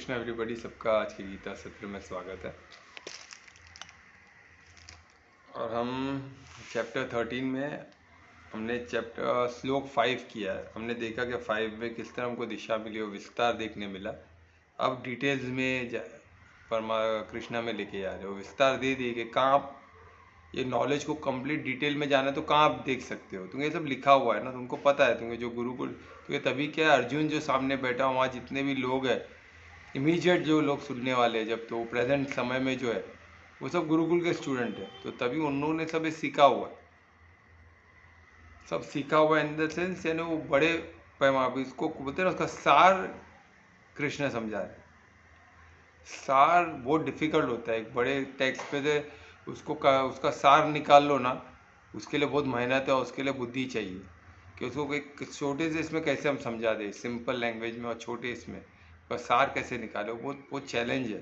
Krishna everybody, सबका आज की गीता सत्र में स्वागत है। और हम चैप्टर 13 में हमने चैप्टर श्लोक 5 किया है। हमने देखा कि 5 में किस तरह हमको दिशा मिली और विस्तार देखने मिला। अब डिटेल्स में परमा कृष्णा में लेके जा रहे हो, विस्तार दे दिए कि कहाँ आप ये नॉलेज को कंप्लीट डिटेल में जाना है तो कहाँ आप देख सकते हो। तुम्हें सब लिखा हुआ है ना, तुमको पता है। तुम्हें जो गुरुकुल तुम्हें तभी क्या है, अर्जुन जो सामने बैठा हुआ, वहाँ जितने भी लोग हैं इमीडिएट जो लोग सुनने वाले हैं, जब तो प्रेजेंट समय में जो है वो सब गुरुकुल के स्टूडेंट हैं, तो तभी उन्होंने सब ये सीखा हुआ है। सब सीखा हुआ इन द सेंस यानी वो बड़े पैमाने इसको बोलते हैं ना, उसका सार कृष्ण समझा रहे। सार बहुत डिफिकल्ट होता है, एक बड़े टेक्स्ट पे से उसका सार निकाल लो ना, उसके लिए बहुत मेहनत है और उसके लिए बुद्धि चाहिए कि उसको एक छोटे से इसमें कैसे हम समझा दें, सिंपल लैंग्वेज में और छोटे इसमें पर सार कैसे निकाले, वो बहुत चैलेंज है।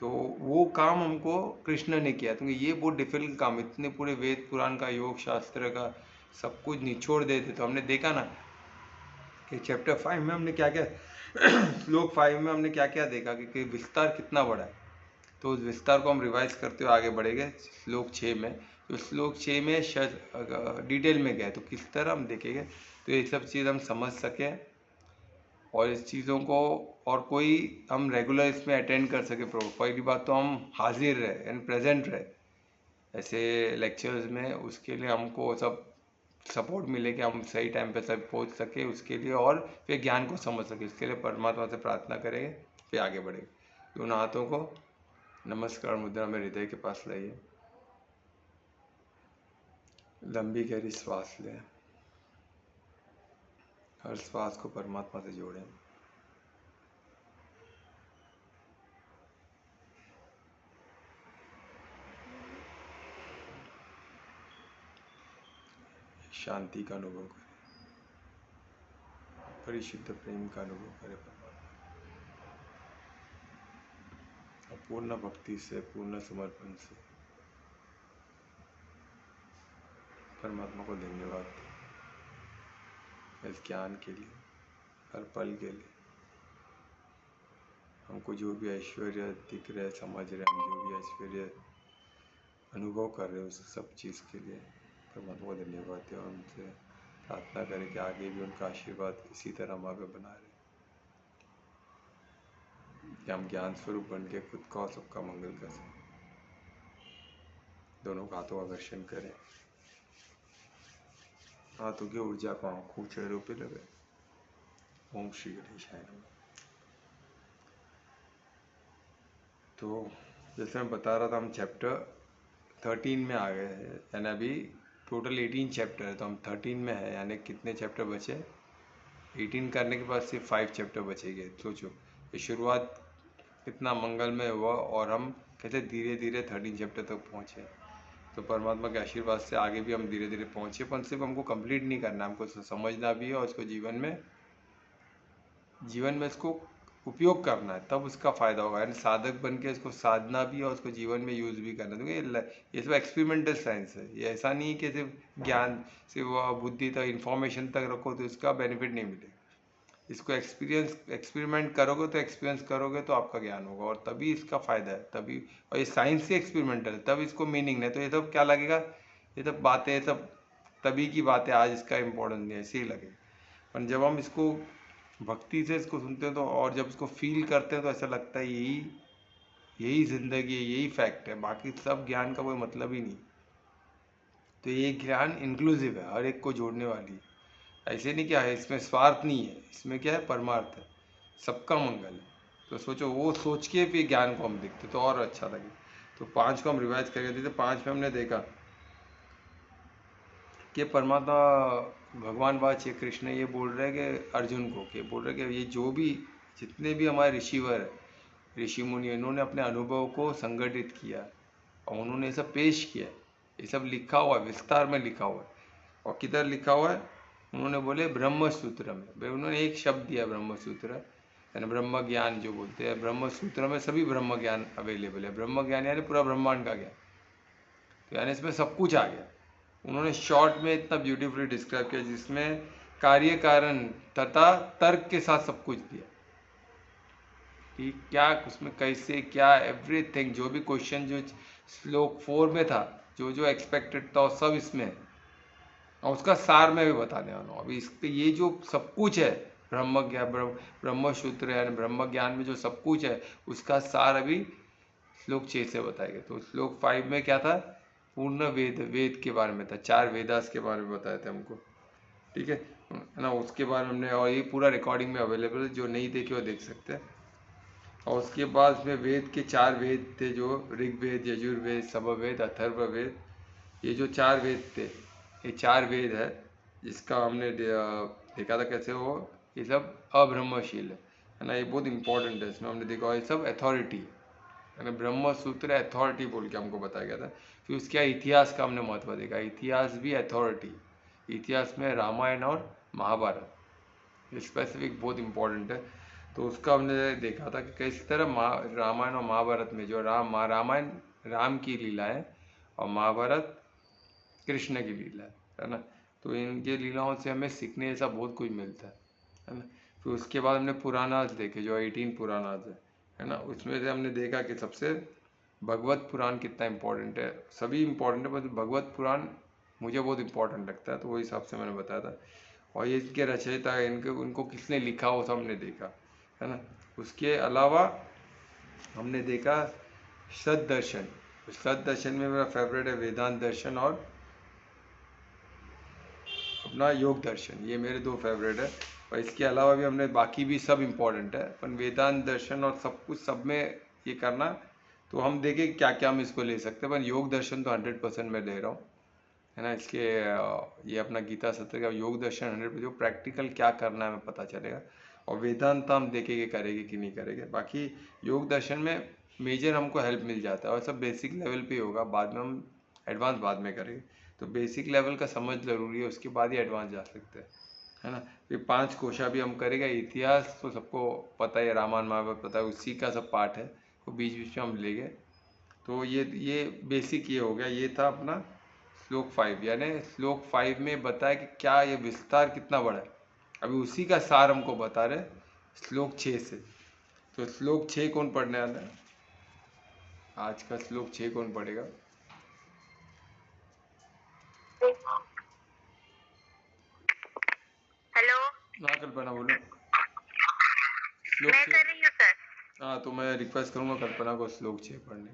तो वो काम हमको कृष्ण ने किया, क्योंकि ये बहुत डिफिकल्ट काम, इतने पूरे वेद पुराण का, योग शास्त्र का सब कुछ निचोड़ देते। तो हमने देखा ना कि चैप्टर 5 में हमने क्या क्या श्लोक 5 में हमने क्या क्या देखा कि विस्तार कितना बड़ा है। तो उस विस्तार को हम रिवाइज करते हुए आगे बढ़ेंगे श्लोक 6 में। तो श्लोक 6 में डिटेल में गए तो किस तरह हम देखेंगे तो ये सब चीज़ हम समझ सकें और इस चीज़ों को और कोई हम रेगुलर इसमें अटेंड कर सके। पहली बात तो हम हाजिर रहे एंड प्रेजेंट रहे ऐसे लेक्चर्स में, उसके लिए हमको सब सपोर्ट मिले कि हम सही टाइम पे सब पहुंच सके उसके लिए, और फिर ज्ञान को समझ सके। इसके लिए परमात्मा से प्रार्थना करेंगे, फिर आगे बढ़ेंगे। दोनों हाथों को नमस्कार मुद्रा में हृदय के पास लाइए, लंबी गहरी श्वास लें, हर श्वास को परमात्मा से जोड़ें। शांति का अनुभव करें, परिशुद्ध प्रेम का अनुभव करें परमात्मा, पूर्ण भक्ति से, पूर्ण समर्पण से परमात्मा को धन्यवाद दें इस ज्ञान के लिए, हर पल के लिए। हमको जो भी ऐश्वर्य दिख रहे, समझ रहे, हम जो भी ऐश्वर्य अनुभव कर रहे हैं उस सब चीज़ के लिए परमात्मा को धन्यवाद दें और उनसे प्रार्थना करें कि आगे भी उनका आशीर्वाद इसी तरह हम आगे बना रहे, कि हम ज्ञान स्वरूप बन के खुद का और सबका मंगल कर सकें। दोनों हाथों का घर्षण करें, हाथों की ऊर्जा को आंखों चेहरों पे लगे। ओम श्री गणेशाय नमः। तो जैसे मैं बता रहा था, हम चैप्टर 13 में आ गए हैं, यानी अभी टोटल 18 चैप्टर है, तो हम 13 में है, यानी कितने चैप्टर बचे? 18 करने के बाद सिर्फ 5 चैप्टर बचेंगे। सोचो ये शुरुआत कितना मंगलमय हुआ और हम कैसे धीरे धीरे 13 चैप्टर तक पहुँचे। तो परमात्मा के आशीर्वाद से आगे भी हम धीरे धीरे पहुँचे, पर सिर्फ हमको कंप्लीट नहीं करना, हमको समझना भी है और उसको जीवन में इसको उपयोग करना है, तब उसका फायदा होगा। यानी साधक बन के इसको साधना भी और उसको जीवन में यूज़ भी करना। क्योंकि ये सब एक्सपेरिमेंटल साइंस है, ये ऐसा नहीं है कि सिर्फ ज्ञान सिर्फ बुद्धि तक इन्फॉर्मेशन तक रखो तो इसका बेनिफिट नहीं मिलेगा। इसको एक्सपेरिमेंट करोगे तो आपका ज्ञान होगा और तभी इसका फ़ायदा है, तभी। और ये साइंस से एक्सपेरिमेंटल है, तब इसको मीनिंग नहीं। तो ये सब क्या लगेगा, ये सब बातें सब तभी की बातें, आज इसका इम्पोर्टेंस नहीं है, ऐसे ही लगेगा। पर जब हम इसको भक्ति से इसको सुनते हैं तो, और जब इसको फील करते हैं तो ऐसा लगता है यही जिंदगी है, यही फैक्ट है, बाकी सब ज्ञान का कोई मतलब ही नहीं। तो ये ज्ञान इंक्लूसिव है, हर एक को जोड़ने वाली है। ऐसे नहीं क्या है, इसमें स्वार्थ नहीं है, इसमें क्या है, परमार्थ है, सबका मंगल है। तो सोचो, वो सोच के फिर ज्ञान को हम देखते तो और अच्छा लगे। तो 5 को हम रिवाइज करके थे। 5 में हमने देखा कि परमात्मा भगवान बात श्री कृष्ण ये बोल रहे हैं कि अर्जुन को, कि बोल रहे कि ये जो भी जितने भी हमारे ऋषिवर ऋषि मुनि, इन्होंने अपने अनुभव को संगठित किया और उन्होंने ये सब पेश किया। ये सब लिखा हुआ है, विस्तार में लिखा हुआ है। और किधर लिखा हुआ है? उन्होंने बोले ब्रह्म सूत्र में। भाई उन्होंने एक शब्द दिया ब्रह्म सूत्र, यानी ब्रह्म ज्ञान जो बोलते हैं। ब्रह्म सूत्र में सभी ब्रह्म ज्ञान अवेलेबल है। ब्रह्म ज्ञान यानी पूरा ब्रह्मांड का ज्ञान, तो यानी इसमें सब कुछ आ गया। उन्होंने शॉर्ट में इतना ब्यूटीफुली डिस्क्राइब किया, जिसमें कार्य कारण तथा तर्क के साथ सब कुछ दिया। कि क्या उसमें कैसे क्या एवरीथिंग, जो भी क्वेश्चन जो श्लोक 4 में था, जो जो एक्सपेक्टेड था सब इसमें है। और उसका सार मैं भी बताने वाला हूँ। अभी इस पे ये जो सब कुछ है, ब्रह्म ज्ञान, ब्रह्म सूत्र है, ब्रह्म ज्ञान में जो सब कुछ है, उसका सार अभी श्लोक 6 से बताएगा। तो श्लोक 5 में क्या था, पूर्ण वेद, वेद के बारे में था, 4 वेदास के बारे में बताए थे हमको, ठीक है ना। उसके बारे में हमने, और ये पूरा रिकॉर्डिंग में अवेलेबल है, जो नहीं देखे वो देख सकते हैं। और उसके बाद उसमें वेद के 4 वेद थे, जो ऋग्वेद, यजुर्वेद, समवेद, अथर्ववेद। ये जो 4 वेद थे, ये 4 वेद है, जिसका हमने देखा था कैसे वो ये सब अब्रह्मशील है ना। ये बहुत इंपॉर्टेंट है, इसमें हमने देखा ये सब अथॉरिटी है ना। ब्रह्म सूत्र अथॉरिटी बोल के हमको बताया गया था। फिर उसके इतिहास का हमने महत्व देखा, इतिहास भी अथॉरिटी। इतिहास में रामायण और महाभारत स्पेसिफिक बहुत इंपॉर्टेंट है। तो उसका हमने देखा था कि किस तरह रामायण और महाभारत में जो रामायण राम की लीला है और महाभारत कृष्ण की लीला है ना। तो इनके लीलाओं से हमें सीखने जैसा बहुत कुछ मिलता है ना। फिर उसके बाद हमने पुराणास देखे, जो 18 पुराणास है ना। उसमें से हमने देखा कि सबसे भगवत पुराण कितना इम्पोर्टेंट है। सभी इम्पोर्टेंट है, पर भगवत पुराण मुझे बहुत इम्पोर्टेंट लगता है, तो वही हिसाब से मैंने बताया था। और ये इसके रचयिता इनके उनको किसने लिखा वो सब हमने देखा है ना। उसके अलावा हमने देखा सद दर्शन। सद दर्शन में मेरा फेवरेट है वेदांत दर्शन और अपना योग दर्शन, ये मेरे 2 फेवरेट है। और इसके अलावा भी हमने बाकी भी सब इम्पोर्टेंट है, पर वेदांत दर्शन और सब कुछ सब में ये करना, तो हम देखें क्या क्या हम इसको ले सकते हैं। पर योग दर्शन तो 100% मैं ले रहा हूँ है ना। इसके ये अपना गीता सत्र का योग दर्शन 100% प्रैक्टिकल क्या करना है हमें पता चलेगा। और वेदांत हम देखेंगे करेंगे कि नहीं करेंगे। बाकी योग दर्शन में मेजर हमको हेल्प मिल जाता है, और सब बेसिक लेवल पे होगा, बाद में हम एडवांस बाद में करेंगे। तो बेसिक लेवल का समझ ज़रूरी है, उसके बाद ही एडवांस जा सकते हैं है ना। फिर 5 कोशा भी हम करेंगे। इतिहास तो सबको पता है, रामायण महाभारत पता है, उसी का सब पार्ट है, वो बीच बीच में हम लेंगे। तो ये बेसिक ये हो गया। ये था अपना श्लोक 5, यानी श्लोक 5 में बताया कि क्या ये विस्तार कितना बड़ा है। अभी उसी का सार हमको बता रहे श्लोक 6 से। तो श्लोक 6 कौन पढ़ने वाला है आज का? श्लोक 6 कौन पढ़ेगा? हेलो। हाँ कल्पना बोलो। श्लोक मैं 6। कर रही हूँ सर। हाँ तो मैं रिक्वेस्ट करूँगा कल्पना को श्लोक 6 पढ़ने की।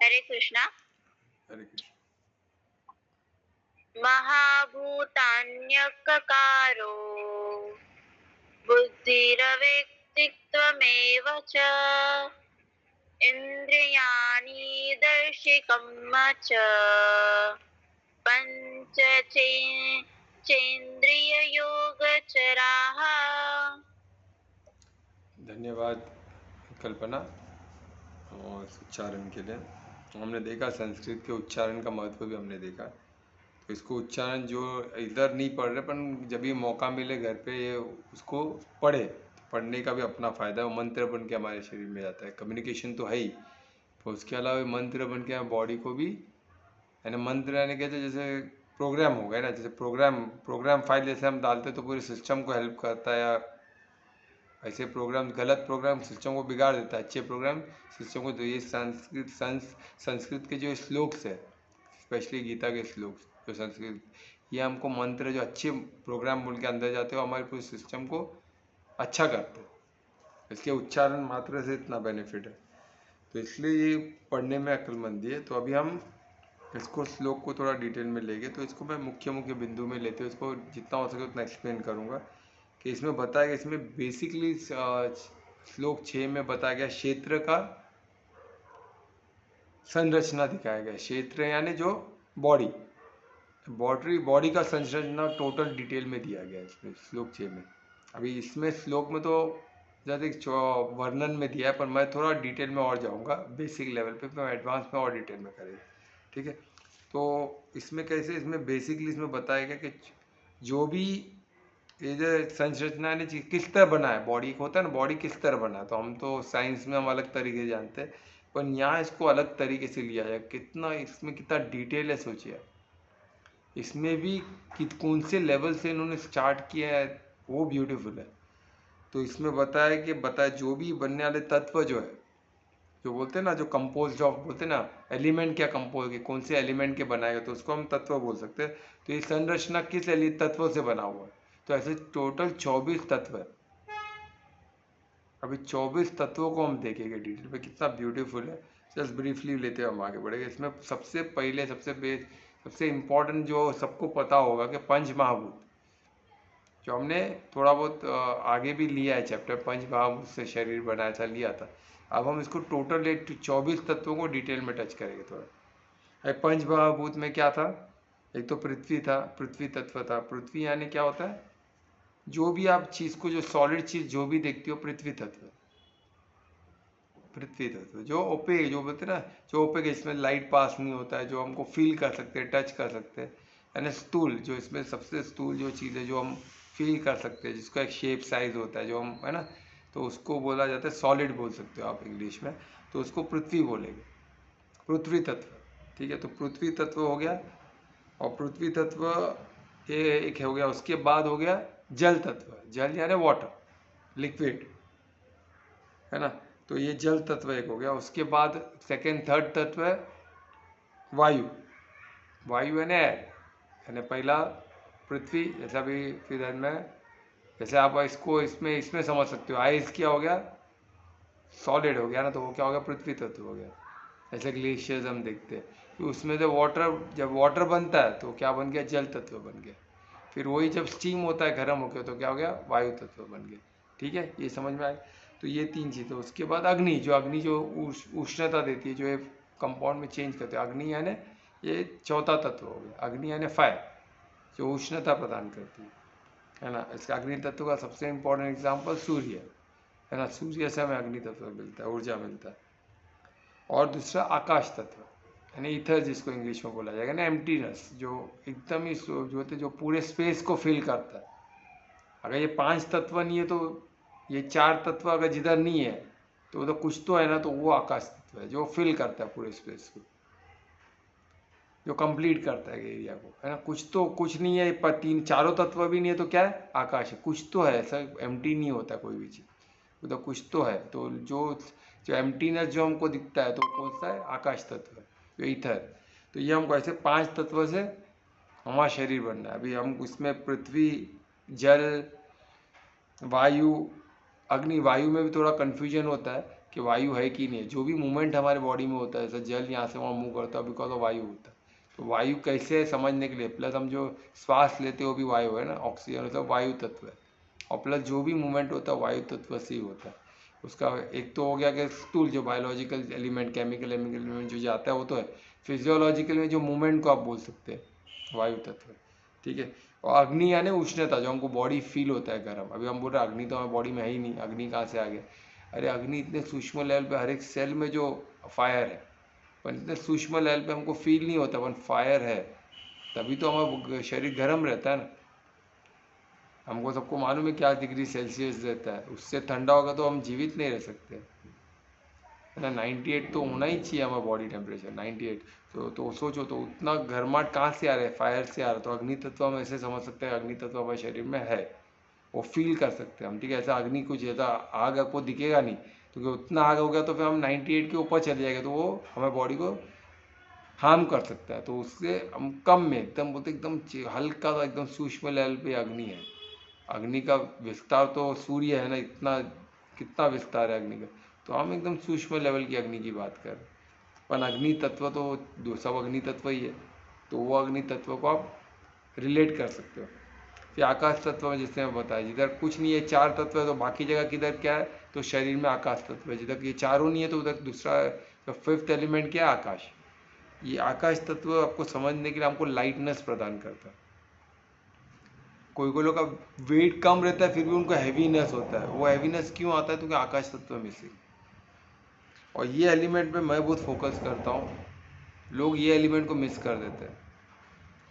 हरे कृष्णा। हरे कृष्ण। महाभूतान्यककारो बुद्धिरव्यक्तित्वमेव च इन्द्रियाणि दर्शिकम् च पञ्चचेन्द्रिययोगचराः। धन्यवाद कल्पना और इस उच्चारण के लिए। हमने देखा संस्कृत के उच्चारण का महत्व भी हमने देखा। तो इसको उच्चारण जो इधर नहीं पढ़ रहे, पर जब भी मौका मिले घर पे ये उसको पढ़े, तो पढ़ने का भी अपना फ़ायदा है। वो मंत्र बन के हमारे शरीर में जाता है, कम्युनिकेशन तो है ही, तो उसके अलावा मंत्र बन के बॉडी को भी है ना। मंत्र यानी कहते जैसे प्रोग्राम हो गया ना, जैसे प्रोग्राम फाइल जैसे हम डालते तो पूरे सिस्टम को हेल्प करता है। या ऐसे प्रोग्राम, गलत प्रोग्राम सिस्टम को बिगाड़ देता है, अच्छे प्रोग्राम सिस्टम को। तो ये संस्कृत के जो श्लोक्स है, स्पेशली गीता के श्लोक्स जो संस्कृत, ये हमको मंत्र जो अच्छे प्रोग्राम बोल के अंदर जाते हो हमारे पूरे सिस्टम को अच्छा करते हैं। इसके उच्चारण मात्र से इतना बेनिफिट है, तो इसलिए ये पढ़ने में अक्लमंदी है। तो अभी हम इसको श्लोक को थोड़ा डिटेल में लेंगे। तो इसको मैं मुख्य मुख्य बिंदु में लेते हुए इसको जितना हो सके उतना एक्सप्लेन करूँगा। कि इसमें बताया गया, इसमें बेसिकली श्लोक 6 में बताया गया क्षेत्र का संरचना दिखाया गया। क्षेत्र यानी जो बॉडी बॉडी का संरचना टोटल डिटेल में दिया गया है इसमें श्लोक 6 में। अभी इसमें श्लोक में तो ज़्यादा वर्णन में दिया है, पर मैं थोड़ा डिटेल में और जाऊंगा बेसिक लेवल पे, तो एडवांस में और डिटेल में करेंगे, ठीक है। तो इसमें कैसे, इसमें बेसिकली इसमें बताया गया कि जो भी ये जो संरचना ने किस तरह बना है, बॉडी को होता है ना, बॉडी किस तरह बना है, तो हम तो साइंस में हम अलग तरीके से जानते हैं, पर यहाँ इसको अलग तरीके से लिया जाए। कितना इसमें कितना डिटेल है सोचिए। इसमें भी कौन से लेवल से इन्होंने स्टार्ट किया है वो ब्यूटीफुल है। तो इसमें बताया जो भी बनने वाले तत्व जो है, जो बोलते हैं ना, जो कंपोज्ड ऑफ, बोलते हैं ना एलिमेंट क्या कंपोज के, कौन से एलिमेंट के बनाएगा, तो उसको हम तत्व बोल सकते हैं। तो ये संरचना किस तत्व से बना हुआ है, तो ऐसे टोटल 24 तत्व है। अभी 24 तत्वों को हम देखेंगे डिटेल में, कितना ब्यूटीफुल है। जस्ट ब्रीफली लेते हुए हम आगे बढ़ेंगे। इसमें सबसे पहले सबसे इम्पोर्टेंट जो सबको पता होगा कि पंच महाभूत, जो हमने थोड़ा बहुत आगे भी लिया है चैप्टर, पंच महाभूत से शरीर बना, ऐसा लिया था। अब हम इसको टोटल 24 तत्वों को डिटेल में टच करेंगे थोड़ा। पंच महाभूत में क्या था, एक तो पृथ्वी था, पृथ्वी तत्व था। पृथ्वी यानी क्या होता है, जो भी आप चीज़ को, जो सॉलिड चीज़ जो भी देखती हो, पृथ्वी तत्व। पृथ्वी तत्व जो ओपेक, जो बोलते हैं ना, जो ओपेक, इसमें लाइट पास नहीं होता है, जो हमको फील कर सकते हैं, टच कर सकते हैं। यानी स्थूल, जो इसमें सबसे स्थूल जो चीज़ है, जो हम फील कर सकते हैं, जिसका एक शेप साइज होता है, जो हम, है ना, तो उसको बोला जाता है सॉलिड, बोल सकते हो आप इंग्लिश में, तो उसको पृथ्वी बोलेंगे, पृथ्वी तत्व। ठीक है, तो पृथ्वी तत्व हो गया। और पृथ्वी तत्व ये एक हो गया। उसके बाद हो गया जल तत्व। जल यानी वाटर, लिक्विड, है ना, तो ये जल तत्व एक हो गया। उसके बाद सेकेंड थर्ड तत्व है वायु। वायु यानी एयर, यानी पहला पृथ्वी, जैसा भी फिर में, जैसे आप इसको इसमें इसमें समझ सकते हो, आइस क्या हो गया, सॉलिड हो गया ना, तो वो क्या हो गया, पृथ्वी तत्व हो गया। जैसे ग्लेशियर्स हम देखते हैं, तो उसमें से वाटर, जब वाटर बनता है तो क्या बन गया, जल तत्व बन गया। फिर वही जब स्टीम होता है गर्म होकर, तो क्या हो गया, वायु तत्व बन गया। ठीक है, ये समझ में आए। तो ये तीन चीज़ें। उसके बाद अग्नि, जो उष्णता देती है, जो ये कंपाउंड में चेंज करते हैं, अग्नि यानी ये चौथा तत्व हो गया। अग्नि यानी फायर, जो उष्णता प्रदान करती है ना। इसका अग्नि तत्व का सबसे इंपॉर्टेंट एग्जाम्पल सूर्य है ना। सूर्य से हमें अग्नि तत्व मिलता है, ऊर्जा मिलता है। और दूसरा आकाश तत्व, यानी ईथर, जिसको इंग्लिश में बोला जाएगा ना, एम्प्टीनेस, जो एकदम ही जो होते, जो पूरे स्पेस को फिल करता है। अगर ये 5 तत्व नहीं है, तो ये 4 तत्व अगर जिधर नहीं है, तो उधर कुछ तो है ना, तो वो आकाश तत्व है, जो फिल करता है पूरे स्पेस को, जो कंप्लीट करता है एरिया को, है ना। कुछ नहीं है, पर चारों तत्व भी नहीं है, तो क्या है, आकाश है। कुछ तो है, ऐसा एम्प्टी नहीं होता कोई भी चीज़, उधर कुछ तो है। तो जो एम्प्टीनेस जो हमको दिखता है, तो कौन सा है, आकाश तत्व है, जो ईथर। तो ये हमको ऐसे 5 तत्व से हमारा शरीर बनना है। अभी हम इसमें पृथ्वी, जल, वायु, अग्नि। वायु में भी थोड़ा कन्फ्यूजन होता है कि वायु है कि नहीं है। जो भी मूवमेंट हमारे बॉडी में होता है, जैसे जल यहाँ से वहाँ मूव करता है, बिकॉज ऑफ वायु होता है। तो वायु कैसे है समझने के लिए, प्लस हम जो श्वास लेते हो भी वायु है ना, ऑक्सीजन, मतलब वायु तत्व है। और प्लस जो भी मूवमेंट होता है वायु तत्व से ही होता है। उसका एक तो हो गया कि स्थूल, जो बायोलॉजिकल एलिमेंट, केमिकल एलिमेंट जो जाता है वो तो है। फिजियोलॉजिकल में जो मूवमेंट को आप बोल सकते हैं, वायु तत्व। ठीक है। और अग्नि यानी उष्णता, जो हमको बॉडी फील होता है गर्म। अभी हम बोल रहे हैं अग्नि तो हमारे बॉडी में है ही नहीं, अग्नि कहाँ से आ गया। अरे अग्नि इतने सूक्ष्म लेवल पे, हर एक सेल में जो फायर है, पर इतने सूक्ष्म लेवल पे हमको फील नहीं होता, पर फायर है, तभी तो हमारा शरीर गर्म रहता है ना। हमको सबको मालूम है क्या डिग्री सेल्सियस रहता है, उससे ठंडा होगा तो हम जीवित नहीं रह सकते, है ना। 98 तो होना ही चाहिए हमारा बॉडी टेम्परेचर, 98। तो सोचो, तो उतना गर्माहट कहाँ से आ रहा है, फायर से आ रहा है। तो अग्नि तत्व हम ऐसे समझ सकते हैं, अग्नि तत्व हमारे शरीर में है, वो फील कर सकते हैं हम। ठीक है, ऐसा अग्नि कुछ ऐसा आग आपको दिखेगा नहीं, क्योंकि उतना आग हो गया तो फिर हम 98 के ऊपर चले जाएंगे, तो वो हमारे बॉडी को हार्म कर सकता है। तो उससे हम कम में, एकदम बोलते एकदम हल्का सा, एकदम सूक्ष्म लेवल पे अग्नि है। अग्नि का विस्तार तो सूर्य है ना, इतना कितना विस्तार है अग्नि का, तो हम एकदम सूक्ष्म लेवल की अग्नि की बात कर रहे हैं। पर अग्नि तत्व तो सब अग्नि तत्व ही है, तो वो अग्नि तत्व को आप रिलेट कर सकते हो। फिर आकाश तत्व में, जिससे मैं बताया, जिधर कुछ नहीं है, 4 तत्व है, तो बाकी जगह किधर क्या है, तो शरीर में आकाश तत्व है। जिधर ये चारों नहीं है, तो उधर दूसरा, तो 5th एलिमेंट क्या है, आकाश। ये आकाश तत्व आपको समझने के लिए हमको लाइटनेस प्रदान करता है। कोई लोग का वेट कम रहता है, फिर भी उनको हैवीनेस होता है। वो हैवीनेस क्यों आता है, क्योंकि आकाश तत्व मिसिंग। और ये एलिमेंट पे मैं बहुत फोकस करता हूँ, लोग ये एलिमेंट को मिस कर देते हैं,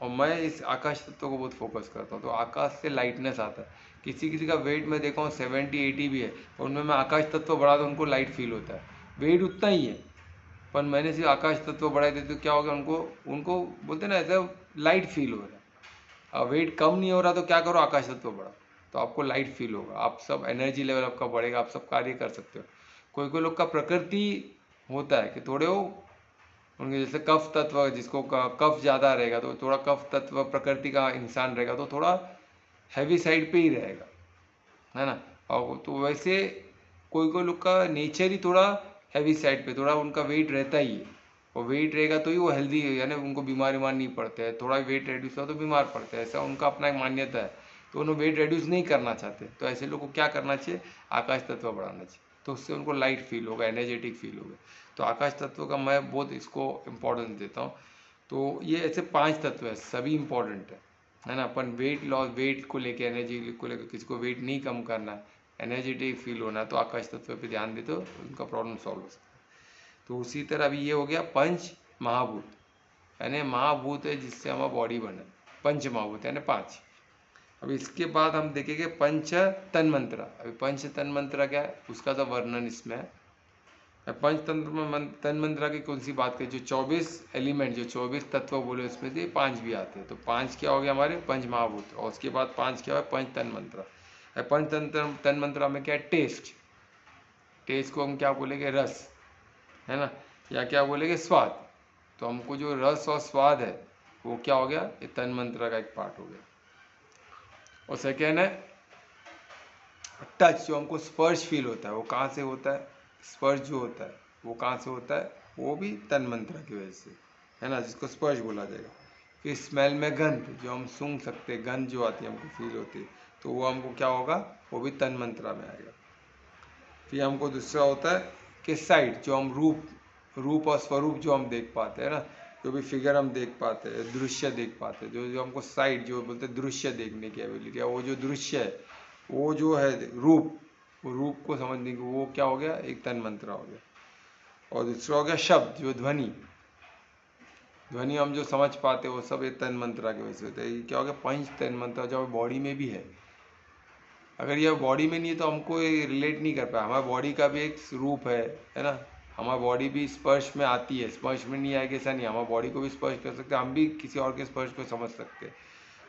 और मैं इस आकाश तत्व को बहुत फोकस करता हूँ। तो आकाश से लाइटनेस आता है। किसी किसी का वेट मैं देखा हूँ 70-80 भी है, और उनमें मैं आकाश तत्व बढ़ा तो उनको लाइट फील होता है। वेट उतना ही है, पर मैंने सिर्फ आकाश तत्व बढ़ाए थे तो क्या होगा, उनको उनको बोलते हैं ना ऐसा लाइट फील हो रहा है। अब वेट कम नहीं हो रहा तो क्या करो, आकाश तत्व बढ़ाओ, तो आपको लाइट फील होगा, आप सब एनर्जी लेवल आपका बढ़ेगा, आप सब कार्य कर सकते हो। कोई कोई लोग का प्रकृति होता है कि थोड़े वो उनके जैसे कफ तत्व, जिसको कफ ज़्यादा रहेगा तो थोड़ा कफ तत्व प्रकृति का इंसान रहेगा तो थोड़ा हैवी साइड पे ही रहेगा, है ना। और तो वैसे कोई कोई लोग का नेचर ही थोड़ा हैवी साइड पे, थोड़ा उनका वेट रहता ही है, और वेट रहेगा तो ही वो हेल्दी है, यानी उनको बीमार बीमार नहीं पड़ते हैं, थोड़ा वेट रिड्यूस हो तो बीमार पड़ते हैं, ऐसा उनका अपना एक मान्यता है। तो उन्हें वेट रिड्यूस नहीं करना चाहते, तो ऐसे लोगों को क्या करना चाहिए, आकाश तत्व बढ़ाना चाहिए, तो उससे उनको लाइट फील होगा, एनर्जेटिक फील होगा। तो आकाश तत्व का मैं बहुत इसको इम्पोर्टेंस देता हूँ। तो ये ऐसे 5 तत्व है, सभी इम्पोर्टेंट है ना। अपन वेट लॉस, वेट को लेके, एनर्जी को लेकर, किसी को वेट नहीं कम करना है, एनर्जेटिक फील होना है, तो आकाश तत्व पे ध्यान दे तो उनका प्रॉब्लम सॉल्व हो सकता है। तो उसी तरह अभी ये हो गया पंच महाभूत, यानी महाभूत है जिससे हमारा बॉडी बना, पंच महाभूत यानी 5। अब इसके बाद हम देखेंगे पंच तन मंत्र। अभी पंच तन मंत्र क्या है, उसका तो वर्णन इसमें है। पंच तंत्र तन मंत्र की कौन सी बात करें, जो 24 एलिमेंट, जो 24 तत्व बोले उसमें से 5 भी आते हैं, तो 5 क्या हो गया हमारे पंच महाभूत, और उसके बाद 5 क्या है पंच तन मंत्र। पंच तन मंत्र में क्या है, टेस्ट, टेस्ट को हम क्या बोलेंगे, रस, है ना, या क्या बोलेंगे, स्वाद। तो हमको जो रस और स्वाद है वो क्या हो गया, ये तन मंत्र का एक पार्ट हो गया। और सेकेंड है टच, जो हमको स्पर्श फील होता है, वो कहाँ से होता है, स्पर्श जो होता है वो कहाँ से होता है, वो भी तन मंत्र की वजह से, है ना, जिसको स्पर्श बोला जाएगा। फिर स्मेल में गंध, जो हम सूंघ सकते हैं, गंध जो आती है हमको फील होती है, तो वो हमको क्या होगा, वो भी तन मंत्र में आएगा। फिर हमको दूसरा होता है कि साइट, जो हम रूप और स्वरूप जो हम देख पाते हैं ना, जो भी फिगर हम देख पाते हैं, दृश्य देख पाते हैं, जो जो हमको साइट जो बोलते हैं दृश्य देखने की एबिलिटी, वो जो दृश्य है, वो जो है रूप, वो रूप को समझने की, वो क्या हो गया, एक तन मंत्र हो गया। और दूसरा हो गया शब्द, जो ध्वनि, ध्वनि हम जो समझ पाते हैं वो सब एक तन मंत्र की वजह से होता है। ये क्या हो गया, पंच तन मंत्र, जो बॉडी में भी है। अगर यह बॉडी में नहीं है तो हमको ये रिलेट नहीं कर पाया, हमारी बॉडी का भी एक रूप है ना, हमारी बॉडी भी स्पर्श में आती है, स्पर्श में नहीं आएगी ऐसा नहीं, हमारी बॉडी को भी स्पर्श कर सकते हैं, हम भी किसी और के स्पर्श को समझ सकते हैं,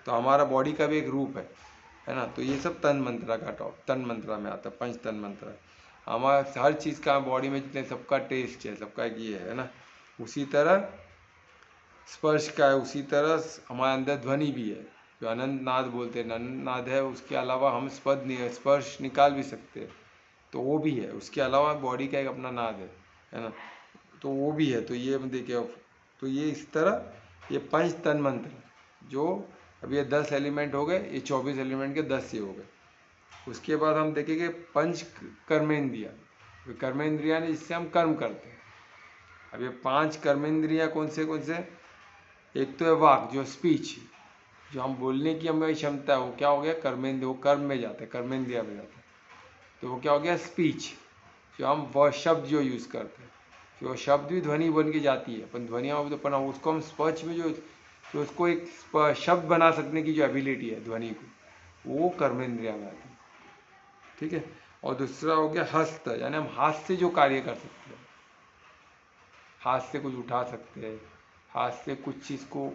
तो हमारा बॉडी का भी एक रूप है ना। तो ये सब तन मंत्र का तन मंत्र में आता है, पंच तन मंत्र। हमारा हर चीज़ का बॉडी में जितने सबका टेस्ट है, सबका एक ये है ना, उसी तरह स्पर्श का है, उसी तरह हमारे अंदर ध्वनि भी है, जो अनंत नाद बोलते हैं, अनंत नाद है, उसके अलावा हम स्पर्श निकाल भी सकते हैं, तो वो भी है, उसके अलावा बॉडी का एक अपना नाद है ना, तो वो भी है। तो ये हम देखिए, तो ये इस तरह ये पंच तन मंत्र, जो अभी ये 10 एलिमेंट हो गए, ये 24 एलिमेंट के 10 ये हो गए। उसके बाद हम देखेंगे पंच कर्मेंद्रिया, कर्मेंद्रिया ने जिससे हम कर्म करते हैं। अब ये 5 कर्मेंद्रिया कौन से, एक तो है वाक, जो स्पीच, जो हम बोलने की हमें क्षमता है, वो क्या हो गया, कर्मेंद्र, वो कर्म में जाता है, कर्मेंद्रिया में जाता है, तो वो क्या हो गया, स्पीच, जो हम वह शब्द जो यूज़ करते हैं, जो शब्द भी ध्वनि बन के जाती है, अपन ध्वनियाँ अपन उसको हम स्पर्श में जो उसको एक शब्द बना सकने की जो एबिलिटी है ध्वनि को, वो कर्मेंद्रिया में आती है, ठीक है। और दूसरा हो गया हस्त, यानी हम हाथ से जो कार्य कर सकते हैं, हाथ से कुछ उठा सकते हैं, हाथ से कुछ चीज़ को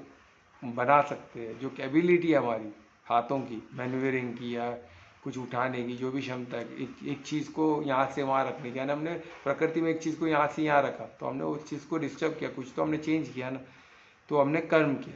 बना सकते हैं, जो कैबिलिटी है हमारी हाथों की, मैन्यूवरिंग की या कुछ उठाने की जो भी क्षमता है, एक चीज़ को यहाँ से वहाँ रखने की, यानी हमने प्रकृति में एक चीज़ को यहाँ से यहाँ रखा, तो हमने उस चीज़ को डिस्टर्ब किया, कुछ तो हमने चेंज किया ना, तो हमने कर्म किया,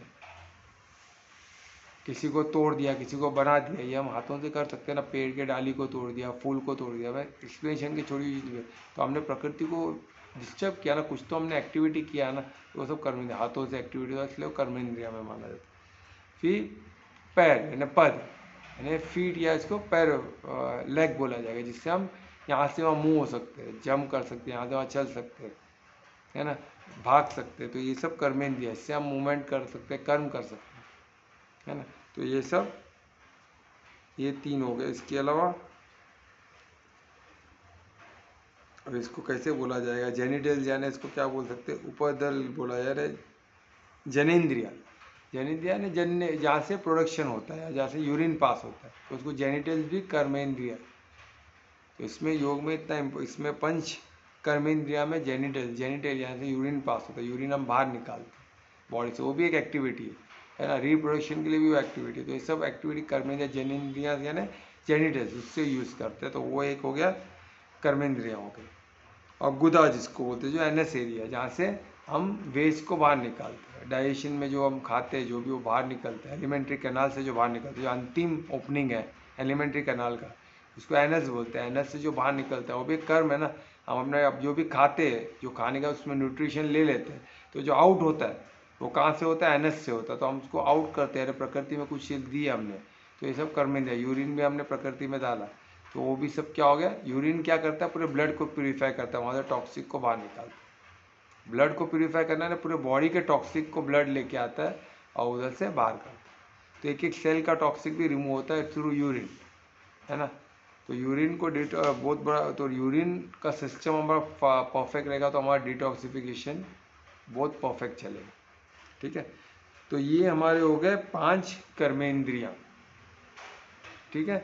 किसी को तोड़ दिया, किसी को बना दिया, ये हम हाथों से कर सकते हैं ना, पेड़ के डाली को तोड़ दिया, फूल को तोड़ दिया, भाई एक्सप्लेनेशन की छोटी चीज़ है, तो हमने प्रकृति को डिस्टर्ब किया ना, कुछ तो हमने एक्टिविटी किया ना, तो वो सब कर्म, हाथों से एक्टिविटी, इसलिए वो कर्म इंद्रिया में माना जाता है। फिर पैर यानी पद, यानी फीट, या इसको पैर लेग बोला जाएगा, जिससे हम यहाँ से वहाँ मूव हो सकते हैं, जंप कर सकते हैं, यहाँ से वहाँ चल सकते हैं, है ना, भाग सकते हैं, तो ये सब कर्मेंद्रिय, इससे हम मूवमेंट कर सकते हैं, कर्म कर सकते हैं, है ना। तो ये सब, ये 3 हो गए। इसके अलावा अब इसको कैसे बोला जाएगा, जेनिटल, यानी इसको क्या बोल सकते हैं, उपदल बोला जा रहा है, जनेन्द्रिया, जनेन्द्रिया ने जन्य, जहाँ से प्रोडक्शन होता है, जहाँ से यूरिन पास होता है, तो उसको जेनिटल्स भी कर्मेंद्रिया। तो इसमें योग में इतना इसमें पंच कर्मेंद्रिया में जेनिटल, जेनिटल यहाँ से यूरिन पास होता है, यूरिन हम बाहर निकालते हैं बॉडी से, वो भी एक एक्टिविटी है ना, रिप्रोडक्शन के लिए भी वो एक्टिविटी है। तो ये सब एक्टिविटी कर्मेंद्रिया, जेनिंद्रिया यानी जेनिटल्स उससे यूज़ करते हैं। तो वो एक हो गया कर्मेंद्रिया हो गई। और गुदा जिसको बोलते हैं, जो एनएस एरिया है जहाँ से हम वेस्ट को बाहर निकालते हैं, डाइजेशन में जो हम खाते हैं जो भी वो बाहर निकलता है, एलिमेंट्री कैनाल से जो बाहर निकलता है, जो अंतिम ओपनिंग है एलिमेंट्री कैनाल का, उसको एनएस बोलते हैं। एनएस से जो बाहर निकलता है वो भी एक कर्म है ना, हम अपने अब जो भी खाते हैं, जो खाने का उसमें न्यूट्रिशन ले लेते हैं, तो जो आउट होता है वो कहाँ से होता है, एनएस से होता है। तो हम उसको आउट करते हैं, अरे प्रकृति में कुछ चीज़ दी हमने, तो ये सब कर्मेंद्रिय। यूरिन भी हमने प्रकृति में डाला, तो वो भी सब क्या हो गया, यूरिन क्या करता है, पूरे ब्लड को प्यूरीफाई करता है, वहाँ से टॉक्सिक को बाहर निकालता है। ब्लड को प्यूरीफाई करना है, पूरे बॉडी के टॉक्सिक को ब्लड लेके आता है और उधर से बाहर करता है। तो एक एक सेल का टॉक्सिक भी रिमूव होता है थ्रू यूरिन, है ना। तो यूरिन को बहुत बड़ा, तो यूरिन का सिस्टम हमारा परफेक्ट रहेगा तो हमारा डिटॉक्सिफिकेशन बहुत परफेक्ट चलेगा, ठीक है। तो ये हमारे हो गए 5 कर्मेंद्रियाँ, ठीक है।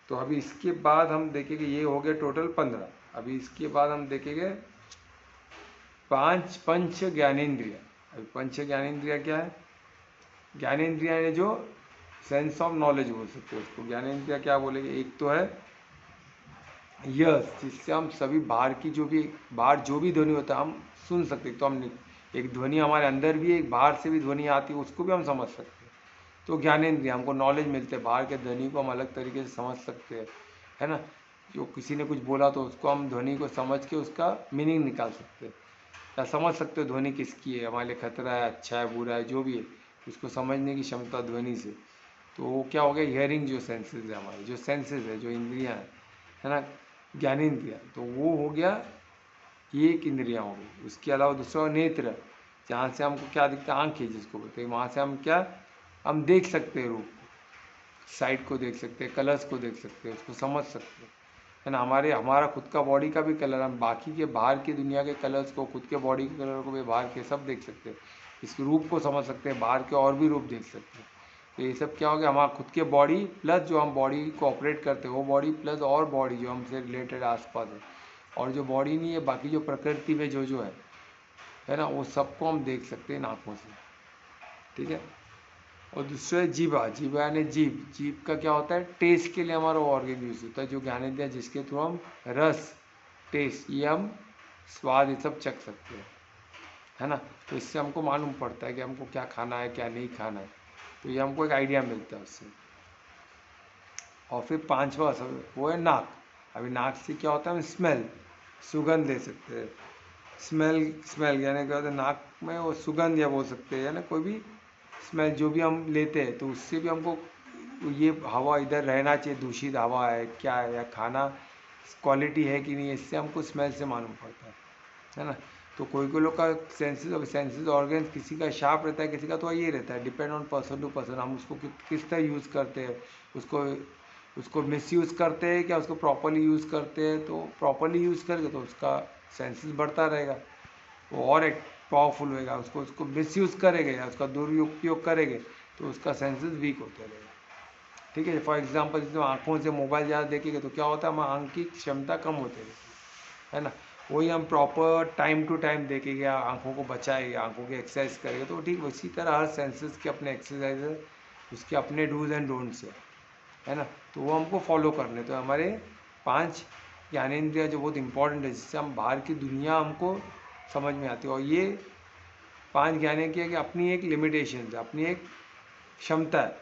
तो अभी इसके बाद हम देखेंगे, ये हो गए टोटल 15। अभी इसके बाद हम देखेंगे 5 पंच ज्ञानेंद्रिय। अभी पंच ज्ञानेंद्रिय क्या है, ज्ञानेंद्रिय है जो सेंस ऑफ नॉलेज बोल सकते हैं उसको। ज्ञानेंद्रिय क्या बोलेंगे, एक तो है यस, जिससे हम सभी बाहर की जो भी, बाहर जो भी ध्वनि होता है हम सुन सकते हैं। तो हम एक ध्वनि हमारे अंदर भी, एक बाहर से भी ध्वनि आती है, उसको भी हम समझ सकते हैं। तो ज्ञानेंद्रिय, हमको नॉलेज मिलते हैं, बाहर के ध्वनि को हम अलग तरीके से समझ सकते हैं, है ना। जो किसी ने कुछ बोला तो उसको हम ध्वनि को समझ के उसका मीनिंग निकाल सकते हैं, या समझ सकते हो ध्वनि किसकी है, हमारे लिए खतरा है, अच्छा है, बुरा है, जो भी है उसको समझने की क्षमता ध्वनि से। तो वो क्या हो गया, हियरिंग जो सेंसेस है, हमारे जो सेंसेस है, जो इंद्रियां है ना, ज्ञानेंद्रिया, तो वो हो गया, ये एक इंद्रिया हो गई। उसके अलावा दूसरा नेत्र, जहाँ से हमको क्या दिखता है, आँखें जिसको बोलते हैं, वहाँ से हम क्या, हम देख सकते हैं रूप, साइट को देख सकते हैं, कलर्स को देख सकते हैं, उसको समझ सकते हैं, है ना। हमारा खुद का बॉडी का भी कलर, हम बाकी के बाहर की दुनिया के कलर्स को, खुद के बॉडी के कलर को भी, बाहर के सब देख सकते हैं, इस रूप को समझ सकते हैं, बाहर के और भी रूप देख सकते हैं। तो ये सब क्या हो गया, हमारा खुद के बॉडी प्लस जो हम बॉडी को ऑपरेट करते हैं वो बॉडी, प्लस और बॉडी जो हमसे रिलेटेड आसपास है, और जो बॉडी नहीं है, बाकी जो प्रकृति में जो है ना, वो सबको हम देख सकते हैं आँखों से, ठीक है। और दूसरा है जीवा, जीवा यानी जीभ। जीभ का क्या होता है, टेस्ट के लिए हमारा ऑर्गन यूज होता है, जो ज्ञानेंद्रिय जिसके थ्रू हम रस, टेस्ट, ये हम स्वाद ये सब चख सकते हैं, है ना। तो इससे हमको मालूम पड़ता है कि हमको क्या खाना है, क्या नहीं खाना है, तो ये हमको एक आइडिया मिलता है उससे। और फिर 5वां सब वो है नाक। अभी नाक से क्या होता है, हम स्मेल, सुगंध ले सकते हैं। स्मेल यानी क्या होता है, नाक में वो सुगंध या बोल सकते हैं ना, कोई भी स्मेल जो भी हम लेते हैं, तो उससे भी हमको ये हवा इधर रहना चाहिए, दूषित हवा है क्या है, या खाना क्वालिटी है कि नहीं, इससे हमको स्मेल से मालूम पड़ता है ना। तो कोई कोई लोग का सेंसेस ऑर्गन, किसी का शार्प रहता है, किसी का तो ये रहता है, depend on person to person, हम उसको किस तरह यूज़ करते हैं, उसको मिसयूज़ करते हैं क्या, उसको प्रॉपरली यूज़ करते हैं। तो प्रॉपरली यूज़ करके तो उसका सेंसेस बढ़ता रहेगा, वो और एक पावरफुल होएगा। उसको मिसयूज़ करेंगे या उसका दुरुपयोग करेंगे तो उसका सेंसेस वीक होते रहेगा, ठीक है। फॉर एग्जांपल, जैसे आँखों से मोबाइल ज़्यादा देखेंगे तो क्या होता है, हमारी आँख की क्षमता कम होती है ना। वही हम प्रॉपर टाइम टू टाइम देखेंगे, आँखों को बचाएंगे, आँखों की एक्सरसाइज करेंगे, तो ठीक उसी तरह हर सेंसेस के अपने एक्सरसाइज है, उसके अपने डूज एंड डोंट्स है ना। तो वो हमको फॉलो करने, तो हमारे 5 ज्ञानेंद्रिय जो बहुत इंपॉर्टेंट है, जिससे हम बाहर की दुनिया हमको समझ में आती है। और ये 5 ज्ञानेंद्रिय की अपनी एक लिमिटेशन है, अपनी एक क्षमता है,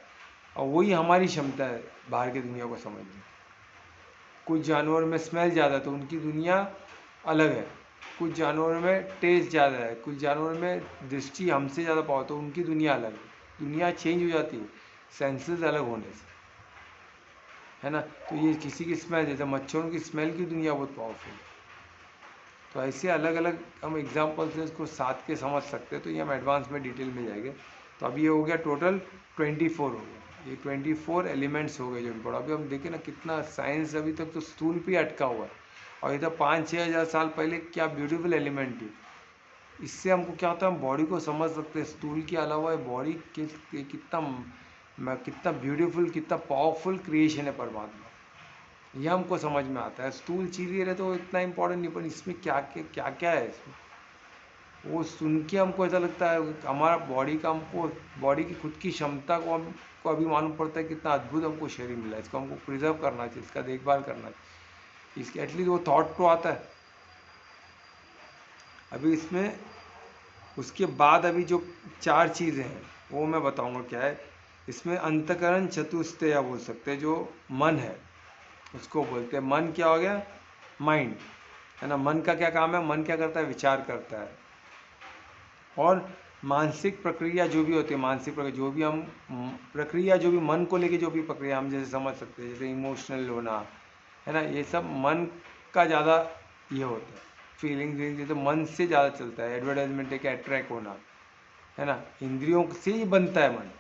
और वही हमारी क्षमता है बाहर की दुनिया को समझने। कुछ जानवर में स्मेल ज़्यादा तो उनकी दुनिया अलग है, कुछ जानवर में टेस्ट ज़्यादा है, कुछ जानवर में दृष्टि हमसे ज़्यादा पावर तो उनकी दुनिया अलग है। दुनिया चेंज हो जाती है सेंसेस अलग होने से, है ना। तो ये किसी की स्मेल, जैसे मच्छरों की स्मेल की दुनिया बहुत पावरफुल है। तो ऐसे अलग अलग हम एग्जाम्पल से इसको साथ के समझ सकते हैं, तो ये हम एडवांस में डिटेल में जाएंगे। तो अब ये हो गया टोटल 24 हो गया, ये 24 एलिमेंट्स हो गए जो इम्पोर्ट। अभी हम देखें ना कितना साइंस अभी तक तो स्थूल पे अटका हुआ है, और ये तो 5-6 हज़ार साल पहले क्या ब्यूटीफुल एलिमेंट थी। इससे हमको क्या होता है, हम बॉडी को समझ सकते हैं, स्थूल के अलावा बॉडी कितना ब्यूटीफुल, कितना पावरफुल क्रिएशन है परमात्मा, ये हमको समझ में आता है। स्थूल चीज़ ये रहे तो इतना इम्पोर्टेंट नहीं, पर इसमें क्या क्या क्या है इसमें, वो सुन के हमको ऐसा लगता है हमारा बॉडी का, हमको बॉडी की खुद की क्षमता को हमको अभी मालूम पड़ता है कितना अद्भुत हमको शरीर मिला है। इसको हमको प्रिजर्व करना चाहिए, इसका देखभाल करना चाहिए, इसके एटलीस्ट वो थॉट तो आता है। अभी इसमें उसके बाद अभी जो 4 चीज़ें हैं वो मैं बताऊंगा क्या है। इसमें अंतकरण चतुष्टया बोल सकते हैं, जो मन है उसको बोलते हैं। मन क्या हो गया, माइंड है ना। मन का क्या काम है, मन क्या करता है, विचार करता है। और मानसिक प्रक्रिया जो भी होती है, मानसिक प्रक्रिया जो भी हम प्रक्रिया जो भी मन को लेके जो भी प्रक्रिया हम जैसे समझ सकते हैं, जैसे इमोशनल होना है ना, ये सब मन का ज़्यादा ये होता है। फीलिंग्स ये तो मन से ज़्यादा चलता है। एडवर्टाइजमेंट है कि अट्रैक्ट होना है ना, इंद्रियों से ही बनता है मन।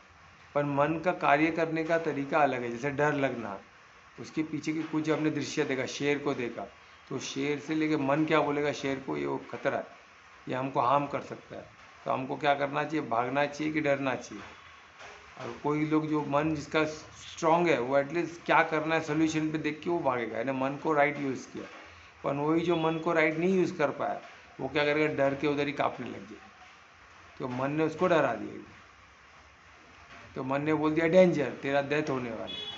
पर मन का कार्य करने का तरीका अलग है। जैसे डर लगना, उसके पीछे की कुछ आपने दृश्य देखा, शेर को देखा, तो शेर से लेके मन क्या बोलेगा शेर को, ये वो खतरा है, ये हमको हार्म कर सकता है। तो हमको क्या करना चाहिए, भागना चाहिए कि डरना चाहिए। और कोई लोग जो मन जिसका स्ट्रांग है वो एटलीस्ट क्या करना है सोल्यूशन पे देख के वो भागेगा, यानी मन को राइट यूज़ किया। पर वही जो मन को राइट नहीं यूज़ कर पाया वो क्या करेगा, डर के उधर ही काँपने लग जाए। तो मन ने उसको डरा दिया, तो मन ने बोल दिया डेंजर, तेरा डेथ होने वाला है।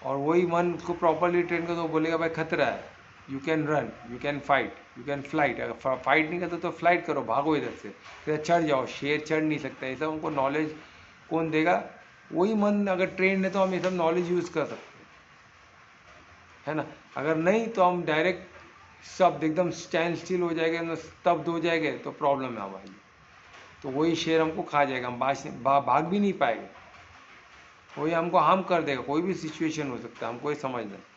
और वही मन उसको प्रॉपरली ट्रेन कर तो बोलेगा भाई खतरा है, you can run, you can fight, you can flight. अगर फाइट नहीं करते तो फ्लाइट करो, भागो इधर से, फिर चढ़ जाओ। शेर चढ़ नहीं सकता। ये सब हमको नॉलेज कौन देगा, वही मन। अगर ट्रेंड है तो हम ये सब नॉलेज यूज़ कर सकते हैं, है ना। अगर नहीं तो हम डायरेक्ट सब एकदम स्टैंड स्टिल हो जाएगा, स्तब्ध हो जाएंगे, तो प्रॉब्लम है हमारी। तो वही शेर हमको खा जाएगा, हम भाग भी नहीं पाएंगे, वही हमको हार्म कर देगा। कोई भी सिचुएशन हो सकता है, हमको ये समझना है।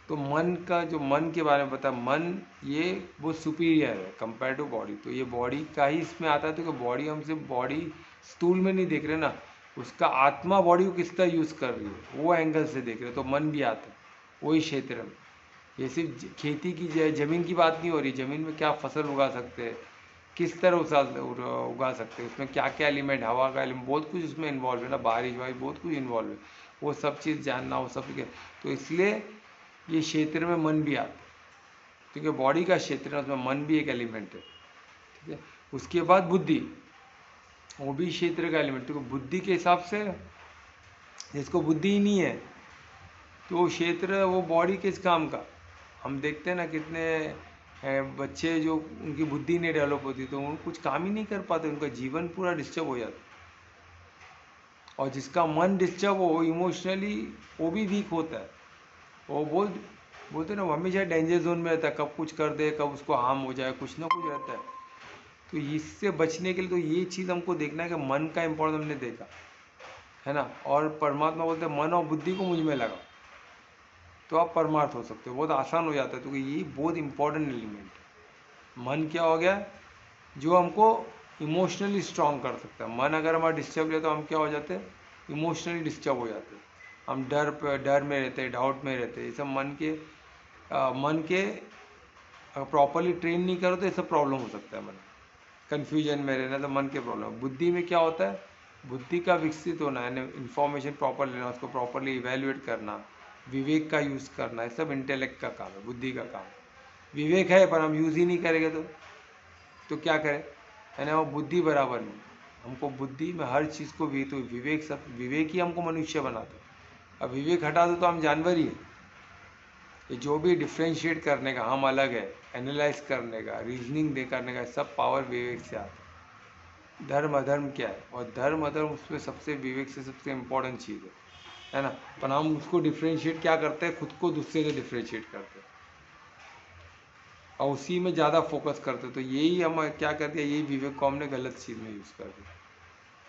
तो मन का जो मन के बारे में पता, मन ये बहुत सुपीरियर है कंपेयर टू बॉडी। तो ये बॉडी का ही इसमें आता है। तो बॉडी हमसे बॉडी स्थूल में नहीं देख रहे ना, उसका आत्मा बॉडी को किस तरह यूज़ कर रही है वो एंगल से देख रहे, तो मन भी आता है वही क्षेत्र में। ये सिर्फ खेती की ज़मीन की बात नहीं हो रही, ज़मीन में क्या फसल उगा सकते हैं, किस तरह उगा सकते हैं, उसमें क्या क्या एलिमेंट, हवा का एलिमेंट, बहुत कुछ उसमें इन्वॉल्व है ना, बारिश वारिश बहुत कुछ इन्वॉल्व है, वो सब चीज़ जानना, वो सब। तो इसलिए ये क्षेत्र में मन भी आता है, क्योंकि बॉडी का क्षेत्र है, उसमें मन भी एक एलिमेंट है। ठीक है। उसके बाद बुद्धि, वो भी क्षेत्र का एलिमेंट। तो बुद्धि के हिसाब से जिसको बुद्धि ही नहीं है तो वो क्षेत्र, वो बॉडी किस काम का। हम देखते हैं ना कितने बच्चे जो उनकी बुद्धि नहीं डेवलप होती तो वो कुछ काम ही नहीं कर पाते, उनका जीवन पूरा डिस्टर्ब हो जाता। और जिसका मन डिस्टर्ब हो, इमोशनली वो भी वीक होता है। वो बोलते ना, वो हमेशा डेंजर जोन में रहता है, कब कुछ कर दे, कब उसको हार्म हो जाए, कुछ ना कुछ रहता है। तो इससे बचने के लिए तो ये चीज़ हमको देखना है कि मन का इम्पोर्टेंस हमने देखा है ना। और परमात्मा बोलते हैं मन और बुद्धि को मुझ में लगाओ तो आप परमार्थ हो सकते हो। बहुत आसान हो जाता है, तो ये बहुत इंपॉर्टेंट एलिमेंट है। मन क्या हो गया, जो हमको इमोशनली स्ट्रांग कर सकता है। मन अगर हमारा डिस्टर्ब है तो हम क्या हो जाते हैं, इमोशनली डिस्टर्ब हो जाते हैं। हम डर में रहते हैं, डाउट में रहते हैं। ये सब मन के प्रॉपरली ट्रेन नहीं करो तो ये सब प्रॉब्लम हो सकता है। मन कन्फ्यूजन में रहना तो मन के प्रॉब्लम। बुद्धि में क्या होता है, बुद्धि का विकसित होना है, इन्फॉर्मेशन प्रॉपर लेना, उसको प्रॉपरली इवेल्युएट करना, विवेक का यूज़ करना, ये सब इंटेलेक्ट का काम है, बुद्धि का काम। विवेक है पर हम यूज़ ही नहीं करेंगे तो क्या करें, है ना। वो बुद्धि बराबर नहीं। हमको बुद्धि में हर चीज़ को भी, तो विवेक ही हमको मनुष्य बनाता है। अब विवेक हटा दो तो हम जानवर ही हैं। ये जो भी डिफ्रेंशिएट करने का, हम अलग है, एनालाइज करने का, रीजनिंग करने का, सब पावर विवेक से आता है। धर्म अधर्म क्या है, और धर्म अधर्म उसमें सबसे विवेक से सबसे इम्पोर्टेंट चीज़ है ना। पर हम उसको डिफ्रेंशिएट क्या करते हैं, खुद को दूसरे से डिफ्रेंशिएट करते हैं और उसी में ज़्यादा फोकस करते। तो यही हम क्या कर दिया, यही विवेक को हमने गलत चीज़ में यूज़ कर दिया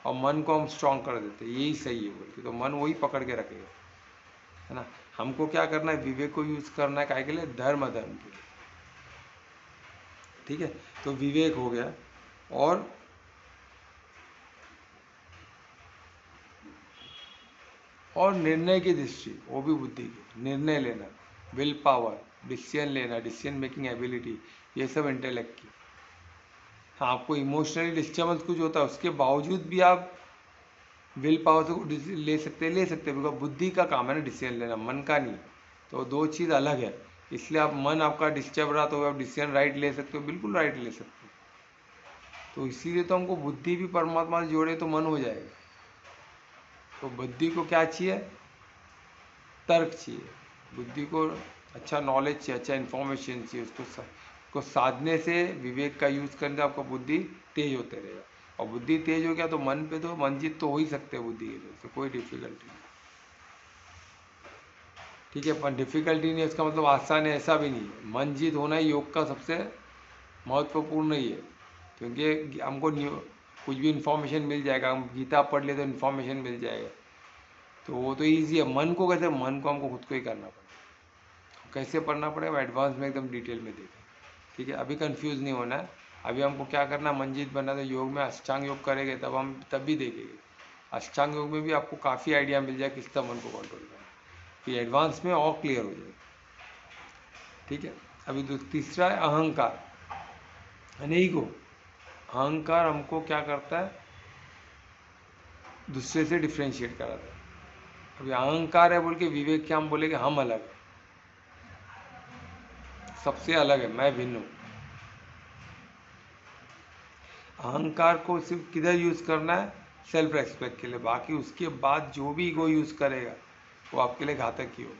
और मन को हम स्ट्रांग कर देते, यही सही है बोलते। तो मन वही पकड़ के रखेगा, है ना। हमको क्या करना है, विवेक को यूज़ करना है, काय के लिए, धर्म अधर्म के लिए। ठीक है। तो विवेक हो गया। और निर्णय की दृष्टि, वो भी बुद्धि की, निर्णय लेना, विल पावर, डिसीजन लेना, डिसीजन मेकिंग एबिलिटी, ये सब इंटेलेक्ट की। हाँ, आपको इमोशनली डिस्टर्बेंस कुछ होता है उसके बावजूद भी आप विल पावर से ले सकते हैं, बिकॉज बुद्धि का काम है ना डिसीजन लेना, मन का नहीं। तो दो चीज़ अलग है। इसलिए आप मन आपका डिस्टर्ब रहा तो आप डिसीजन राइट ले सकते हो, बिल्कुल राइट ले सकते हो। तो इसीलिए तो हमको बुद्धि भी परमात्मा से जोड़े तो मन हो जाएगा। तो बुद्धि को क्या चाहिए? तर्क चाहिए। बुद्धि को अच्छा नॉलेज चाहिए, अच्छा इन्फॉर्मेशन चाहिए। उसको साधने से, विवेक का यूज़ करने से आपका बुद्धि तेज होते रहेगा। और बुद्धि तेज हो गया तो मन पे तो मंजित तो हो ही सकते हैं बुद्धि के लिए, तो कोई डिफिकल्टी नहीं। ठीक है, पर डिफिकल्टी नहीं इसका मतलब आसान है ऐसा भी नहीं है। मंजित होना ही योग का सबसे महत्वपूर्ण ही है, क्योंकि हमको कुछ भी इन्फॉर्मेशन मिल जाएगा। हम गीता पढ़ ले तो इन्फॉर्मेशन मिल जाएगा, तो वो तो ईजी है। मन को कैसे? मन को हमको खुद को ही करना पड़ेगा। कैसे पढ़ना पड़ेगा? एडवांस में एकदम डिटेल में देखें। ठीक है, अभी कंफ्यूज नहीं होना है। अभी हमको क्या करना, मंजित बनना। तो योग में अष्टांग योग करेंगे तब भी देखेंगे। अष्टांग योग में भी आपको काफ़ी आइडिया मिल जाए किस तरह मन को कंट्रोल करना, फिर एडवांस में और क्लियर हो जाएगा। ठीक है, अभी तीसरा है अहंकार, यानी ईगो। अहंकार हमको क्या करता है? दूसरे से डिफ्रेंशिएट कराता है। अभी अहंकार है बोल के विवेक क्या हम बोलेंगे? हम अलग है, सबसे अलग है, मैं भिन्न हूँ। अहंकार को सिर्फ किधर यूज़ करना है? सेल्फ रेस्पेक्ट के लिए। बाकी उसके बाद जो भी ईगो यूज़ करेगा वो आपके लिए घातक ही हो,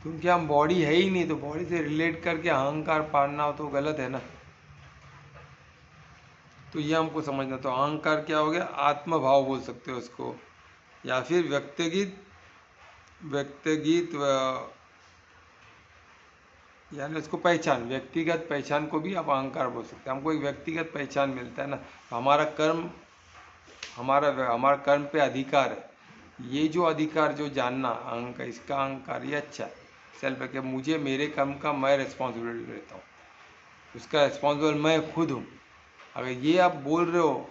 क्योंकि हम बॉडी है ही नहीं, तो बॉडी से रिलेट करके अहंकार पालना हो तो गलत है ना। तो ये हमको समझना। तो अहंकार क्या हो गया? आत्मभाव बोल सकते हो उसको, या फिर व्यक्तिगत यानी उसको पहचान, व्यक्तिगत पहचान को भी आप अहंकार बोल सकते हैं। हमको एक व्यक्तिगत पहचान मिलता है ना, तो हमारा कर्म पे अधिकार है। ये जो अधिकार जो जानना अहंकार, इसका अहंकार ये अच्छा है। सेल्फ है कि मुझे मेरे कर्म का मैं रिस्पॉन्सिबिलिटी लेता हूँ, उसका रिस्पॉन्सिबल मैं खुद हूँ। अगर ये आप बोल रहे हो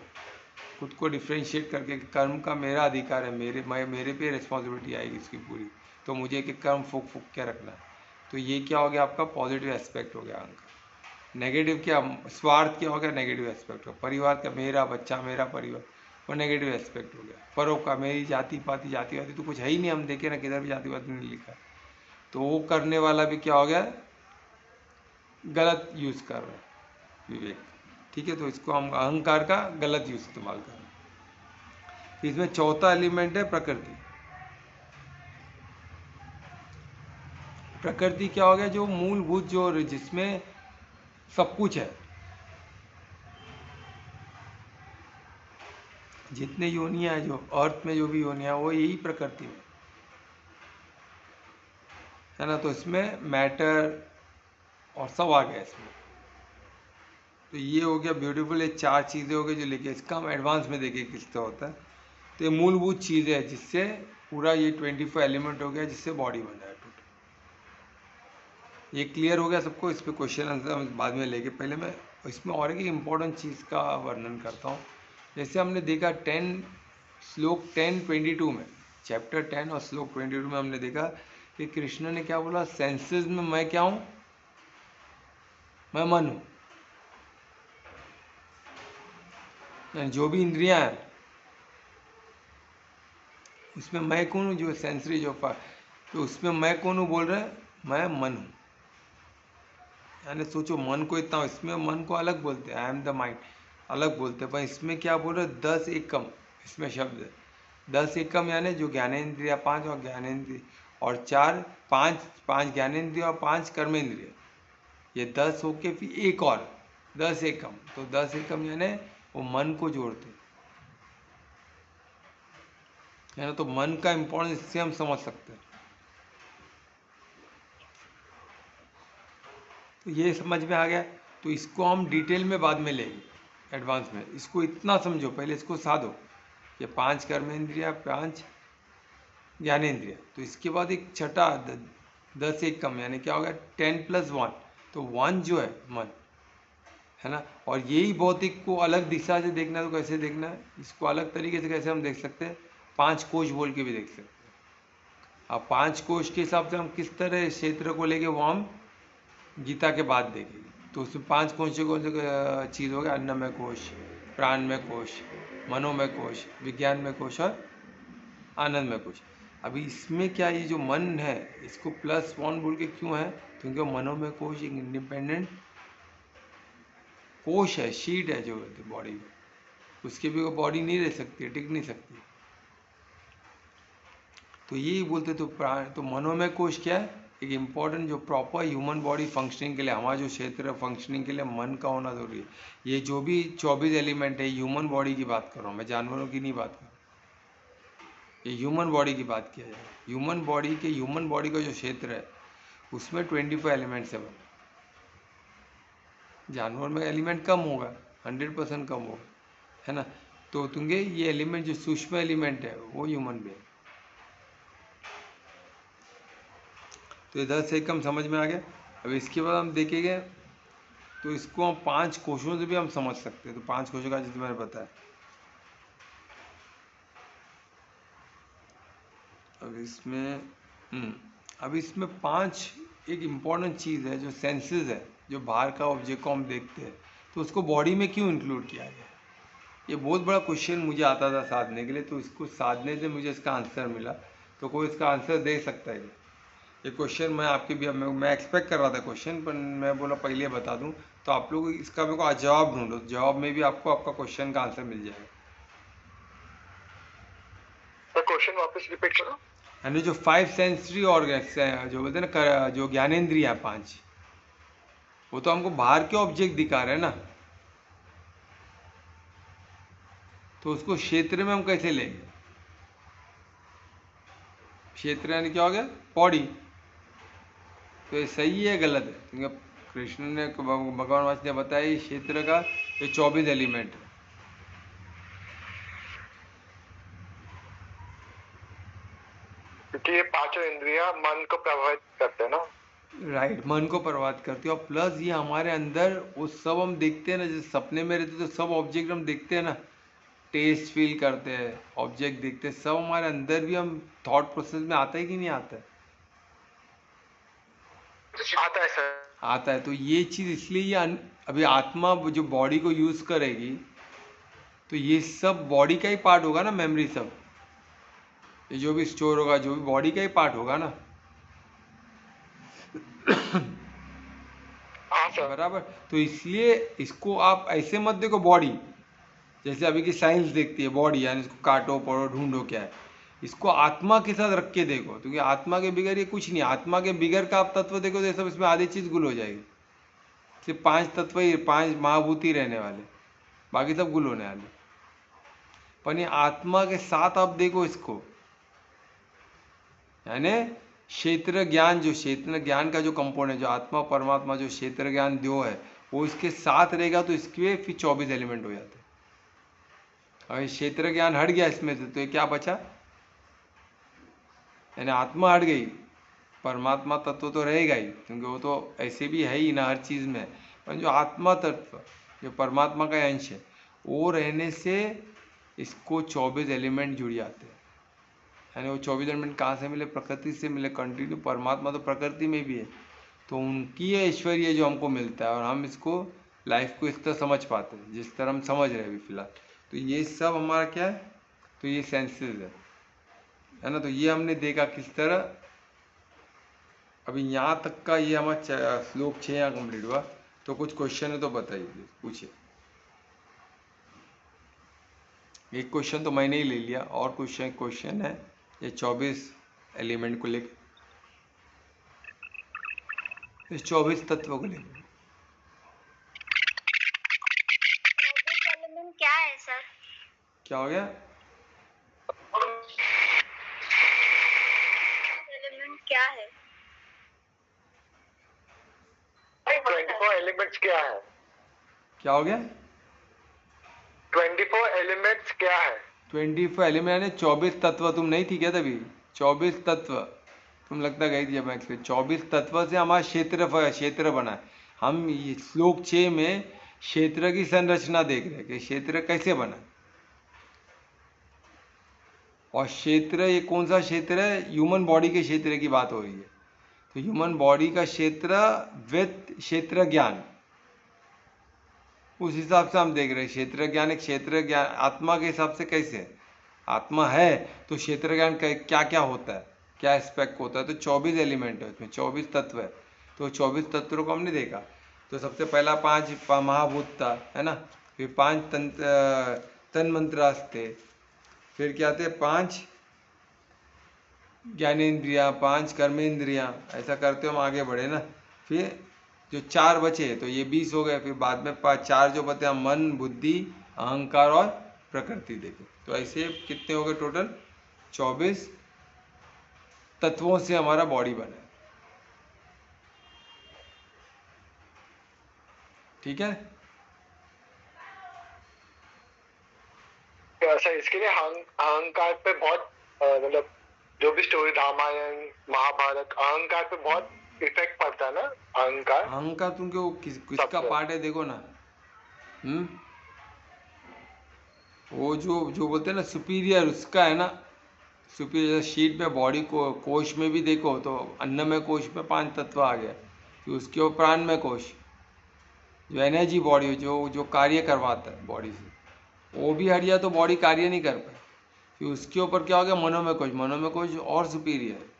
खुद को डिफ्रेंशिएट करके कि कर्म का मेरा अधिकार है, मेरे पे रिस्पॉन्सिबिलिटी आएगी इसकी पूरी, तो मुझे एक कर्म फूक के रखना है, तो ये क्या हो गया? आपका पॉजिटिव एस्पेक्ट हो गया अहंकार। नेगेटिव क्या? स्वार्थ क्या हो गया? नेगेटिव एस्पेक्ट हो। परिवार का, मेरा बच्चा, मेरा परिवार, वो नेगेटिव एस्पेक्ट हो गया। परों का, मेरी जाति पाति तो कुछ है ही नहीं, हम देखे ना किधर भी जाति पाति नहीं लिखा, तो वो करने वाला भी क्या हो गया? गलत यूज़ कर रहे हैं विवेक। ठीक है, तो इसको हम अहंकार का गलत यूज इस्तेमाल कर रहे हैं। तो इसमें चौथा एलिमेंट है प्रकृति। प्रकृति क्या हो गया? जो मूलभूत, जो जिसमें सब कुछ है, जितने योनियां हैं, जो अर्थ में जो भी योनियां, वो यही प्रकृति में है ना। तो इसमें मैटर और सब आ गया इसमें। तो ये हो गया ब्यूटीफुल। ये चार चीज़ें हो गई जो लेके, इसका हम एडवांस में देखें किस तरह होता है। तो ये मूलभूत चीज़ है जिससे पूरा ये 24 एलिमेंट हो गया, जिससे बॉडी बना है टोटल। ये क्लियर हो गया सबको? इस पर क्वेश्चन आंसर हम बाद में लेके, पहले मैं इसमें और एक इम्पोर्टेंट चीज़ का वर्णन करता हूँ। जैसे हमने देखा श्लोक 10:22 में, चैप्टर 10 और श्लोक 22 में हमने देखा कि कृष्ण ने क्या बोला? सेंसेस में मैं क्या हूँ? मैं मन हूँ। जो भी इंद्रियां हैं उसमें मैं कौन हूँ? जो सेंसरी तो उसमें मैं कौन हूँ बोल रहे हैं? मैं मन हूँ। यानी सोचो, मन को इतना, इसमें मन को अलग बोलते हैं, आई एम द माइंड अलग बोलते हैं, पर इसमें क्या बोल रहे? 10 एकम इसमें शब्द है। 10 एकम यानी जो ज्ञानेन्द्रिय 5 और ज्ञानेन्द्रिय और 5 ज्ञानेन्द्रिय और 5 कर्मेंद्रिय, ये 10 होके फिर एक और 10 एकम। तो 10 एकम यानी वो मन को जोड़ते है ना। तो मन का इम्पोर्टेंस इससे हम समझ सकते हैं। तो ये समझ में आ गया। तो इसको हम डिटेल में बाद में लेंगे एडवांस में। इसको इतना समझो, पहले इसको साधो। ये 5 कर्मेंद्रिय, 5 ज्ञानेन्द्रिय, तो इसके बाद एक छठा 10 एकम यानी क्या हो गया? 10+1, तो 1 जो है मन है ना। और यही भौतिक को अलग दिशा से देखना है, तो कैसे देखना है इसको? अलग तरीके से कैसे हम देख सकते हैं? 5 कोश बोल के भी देख सकते हैं। अब 5 कोश के हिसाब से हम किस तरह क्षेत्र को लेके, वो हम गीता के बाद देखेंगे। तो उसमें 5 कौन से चीज़ हो गया? अन्नमय कोश, प्राणमय कोश, मनोमय कोश, विज्ञानमय कोश और आनंदमय कोश। अभी इसमें क्या, ये जो मन है इसको प्लस वन बोल के क्यों है, क्योंकि मनोमय कोश एक इंडिपेंडेंट कोश है, शीट है जो बॉडी में, उसके भी वो बॉडी नहीं रह सकती, टिक नहीं सकती। तो यही बोलते तो प्राण, तो मनोमय कोश क्या है, एक इम्पॉर्टेंट जो प्रॉपर ह्यूमन बॉडी फंक्शनिंग के लिए, हमारा जो क्षेत्र फंक्शनिंग के लिए मन का होना जरूरी है। ये जो भी 24 एलिमेंट है ह्यूमन बॉडी की बात कर रहा हूँ मैं, जानवरों की नहीं बात कर रहा हूँ, ये ह्यूमन बॉडी की बात किया जाए। ह्यूमन बॉडी का जो क्षेत्र है उसमें 24 एलिमेंट्स है। जानवर में एलिमेंट कम होगा, 100% कम होगा, है ना। तो तुंगे ये एलिमेंट जो सूक्ष्म एलिमेंट है वो ह्यूमन में, तो इधर से कम समझ में आ गया। अब इसके बाद हम देखेंगे तो इसको हम 5 कोशों से भी हम समझ सकते हैं। तो 5 कोशों का जैसे मैंने बताया, अब इसमें 5 एक इम्पॉर्टेंट चीज़ है जो सेंसेस है, जो बाहर का ऑब्जेक्ट को हम देखते हैं, तो उसको बॉडी में क्यों इंक्लूड किया गया। ये बहुत बड़ा क्वेश्चन मुझे आता था साधने के लिए, तो इसको साधने से मुझे इसका आंसर मिला। तो कोई इसका आंसर दे सकता है ये क्वेश्चन, मैं आपके भी मैं एक्सपेक्ट कर रहा था क्वेश्चन, पर मैं बोला पहले बता दूं, तो आप लोग इसका मेरे को जवाब ढूंढो, जवाब में भी आपको आपका क्वेश्चन का आंसर मिल जाएगा। तो क्वेश्चन वापस रिपीट करो। यानी जो 5 सेंसरी ऑर्गन्स हैं, जो बोलते हैं ना, जो ज्ञानेंद्रिय है 5, वो तो हमको बाहर के ऑब्जेक्ट दिखा रहे हैं ना, तो उसको क्षेत्र में हम कैसे लेंगे। क्षेत्र यानी क्या हो गया, बॉडी। तो ये सही है गलत है, क्योंकि कृष्ण ने, भगवान वाच ने बताया ये क्षेत्र का ये 24 एलिमेंट है। क्योंकि ये पांचों इंद्रियां मन को प्रभावित करते हैं ना। राइट, मन को प्रभावित करती है, और प्लस ये हमारे अंदर वो सब हम देखते हैं ना, जैसे सपने में रहते तो सब ऑब्जेक्ट हम देखते हैं ना, टेस्ट फील करते हैं, ऑब्जेक्ट देखते हैं, सब हमारे अंदर भी हम थॉट प्रोसेस में आता है कि नहीं आता है। आता है सर, आता है। तो ये चीज़ इसलिए ये अभी आत्मा जो बॉडी को यूज करेगी, तो ये सब बॉडी का ही पार्ट होगा ना, मेमोरी सब, ये जो भी स्टोर होगा, जो भी बॉडी का ही पार्ट होगा ना। हाँ सर, बराबर। तो इसलिए इसको आप ऐसे मत देखो बॉडी, जैसे अभी की साइंस देखती है बॉडी, यानी इसको काटो पढ़ो ढूंढो क्या है, इसको आत्मा के साथ रख के देखो, क्योंकि आत्मा के बिगर ये कुछ नहीं। आत्मा के बिगर का आप तत्व देखो तो सब इसमें आधी चीज गुल हो जाएगी। सिर्फ 5 तत्व ही, 5 महाभूति रहने वाले, बाकी सब गुल होने वाले। पर ये आत्मा के साथ आप देखो इसको, यानी क्षेत्र ज्ञान, जो क्षेत्र ज्ञान का जो कंपोनेंट, जो आत्मा परमात्मा जो क्षेत्र ज्ञान दो है, वो इसके साथ रहेगा, तो इसके फिर 24 एलिमेंट हो जाते हैं। अगर क्षेत्र ज्ञान हट गया इसमें से, तो ये क्या बचा, यानी आत्मा हट गई, परमात्मा तत्व तो रहेगा ही, क्योंकि वो तो ऐसे भी है ही ना हर चीज़ में। पर जो आत्मा तत्व, जो परमात्मा का अंश है, वो रहने से इसको 24 एलिमेंट जुड़ जाते हैं। यानी वो 24 एलिमेंट कहाँ से मिले, प्रकृति से मिले, कंटिन्यू। परमात्मा तो प्रकृति में भी है, तो उनकी ऐश्वर्य जो हमको मिलता है, और हम इसको लाइफ को इस तरह समझ पाते हैं जिस तरह हम समझ रहे हैं अभी फिलहाल। तो ये सब हमारा क्या है, तो ये सेंसेस है ना। तो ये हमने देखा किस तरह, अभी यहाँ तक का ये हमारा श्लोक 6 यहाँ कंप्लीट हुआ। तो कुछ क्वेश्चन है तो बताइए, पूछिए। एक क्वेश्चन तो मैंने ही ले लिया, और क्वेश्चन है ये 24 एलिमेंट को लेकर, इस 24 तत्व को लेकर। एलिमेंट क्या है सर? क्या हो गया, एलिमेंट क्या है? 24 एलिमेंट्स क्या है? क्या हो गया, 24 एलिमेंट्स क्या है? 24 एलिमेंट यानी 24 तत्व। तुम नहीं थी क्या तभी, 24 तत्व तुम लगता गई थी जब मैं एक्सप्लेन। 24 तत्व से हमारा क्षेत्र बना है। हम ये श्लोक 6 में क्षेत्र की संरचना देख रहे हैं कि क्षेत्र कैसे बना, और क्षेत्र ये कौन सा क्षेत्र है, ह्यूमन बॉडी के क्षेत्र की बात हो रही है। तो ह्यूमन बॉडी का क्षेत्र विद क्षेत्र ज्ञान, उस हिसाब से हम देख रहे हैं। क्षेत्र ज्ञान एक क्षेत्र ज्ञान आत्मा के हिसाब से कैसे है, आत्मा है तो क्षेत्र ज्ञान क्या क्या होता है, क्या एस्पेक्ट होता है। तो 24 एलिमेंट है उसमें, 24 तत्व है। तो 24 तत्वों को हमने देखा। तो सबसे पहला 5 महाभूत था, है ना। फिर 5 तन मंत्रास थे। फिर क्या थे, 5 ज्ञानेन्द्रियाँ, 5 कर्मेंद्रियाँ, ऐसा करते हम आगे बढ़े ना। फिर जो 4 बचे तो ये 20 हो गए। फिर बाद में 4 जो बचे हम मन, बुद्धि, अहंकार और प्रकृति देखे। तो ऐसे कितने हो गए टोटल, 24 तत्वों से हमारा बॉडी बना है। ठीक है। तो ऐसा इसके लिए अहंकार पे बहुत मतलब जो भी स्टोरी रामायण महाभारत, अहंकार पे बहुत इफेक्ट पड़ता है ना। अहंकार अहंकार तुम क्यों किसका सबसे पार्ट है देखो ना। वो जो बोलते हैं ना सुपीरियर, उसका है ना। सुपीरियर शीट में बॉडी को कोश में भी देखो तो अन्नमय कोश में 5 तत्व आ गया। फिर उसके ऊपर प्राणमय कोश, जो एनर्जी बॉडी, जो कार्य करवाता है बॉडी से, वो भी हट गया तो बॉडी कार्य नहीं कर पाए। फिर उसके ऊपर क्या हो गया, मनोमय कोश। मनोमय कोश और सुपीरियर,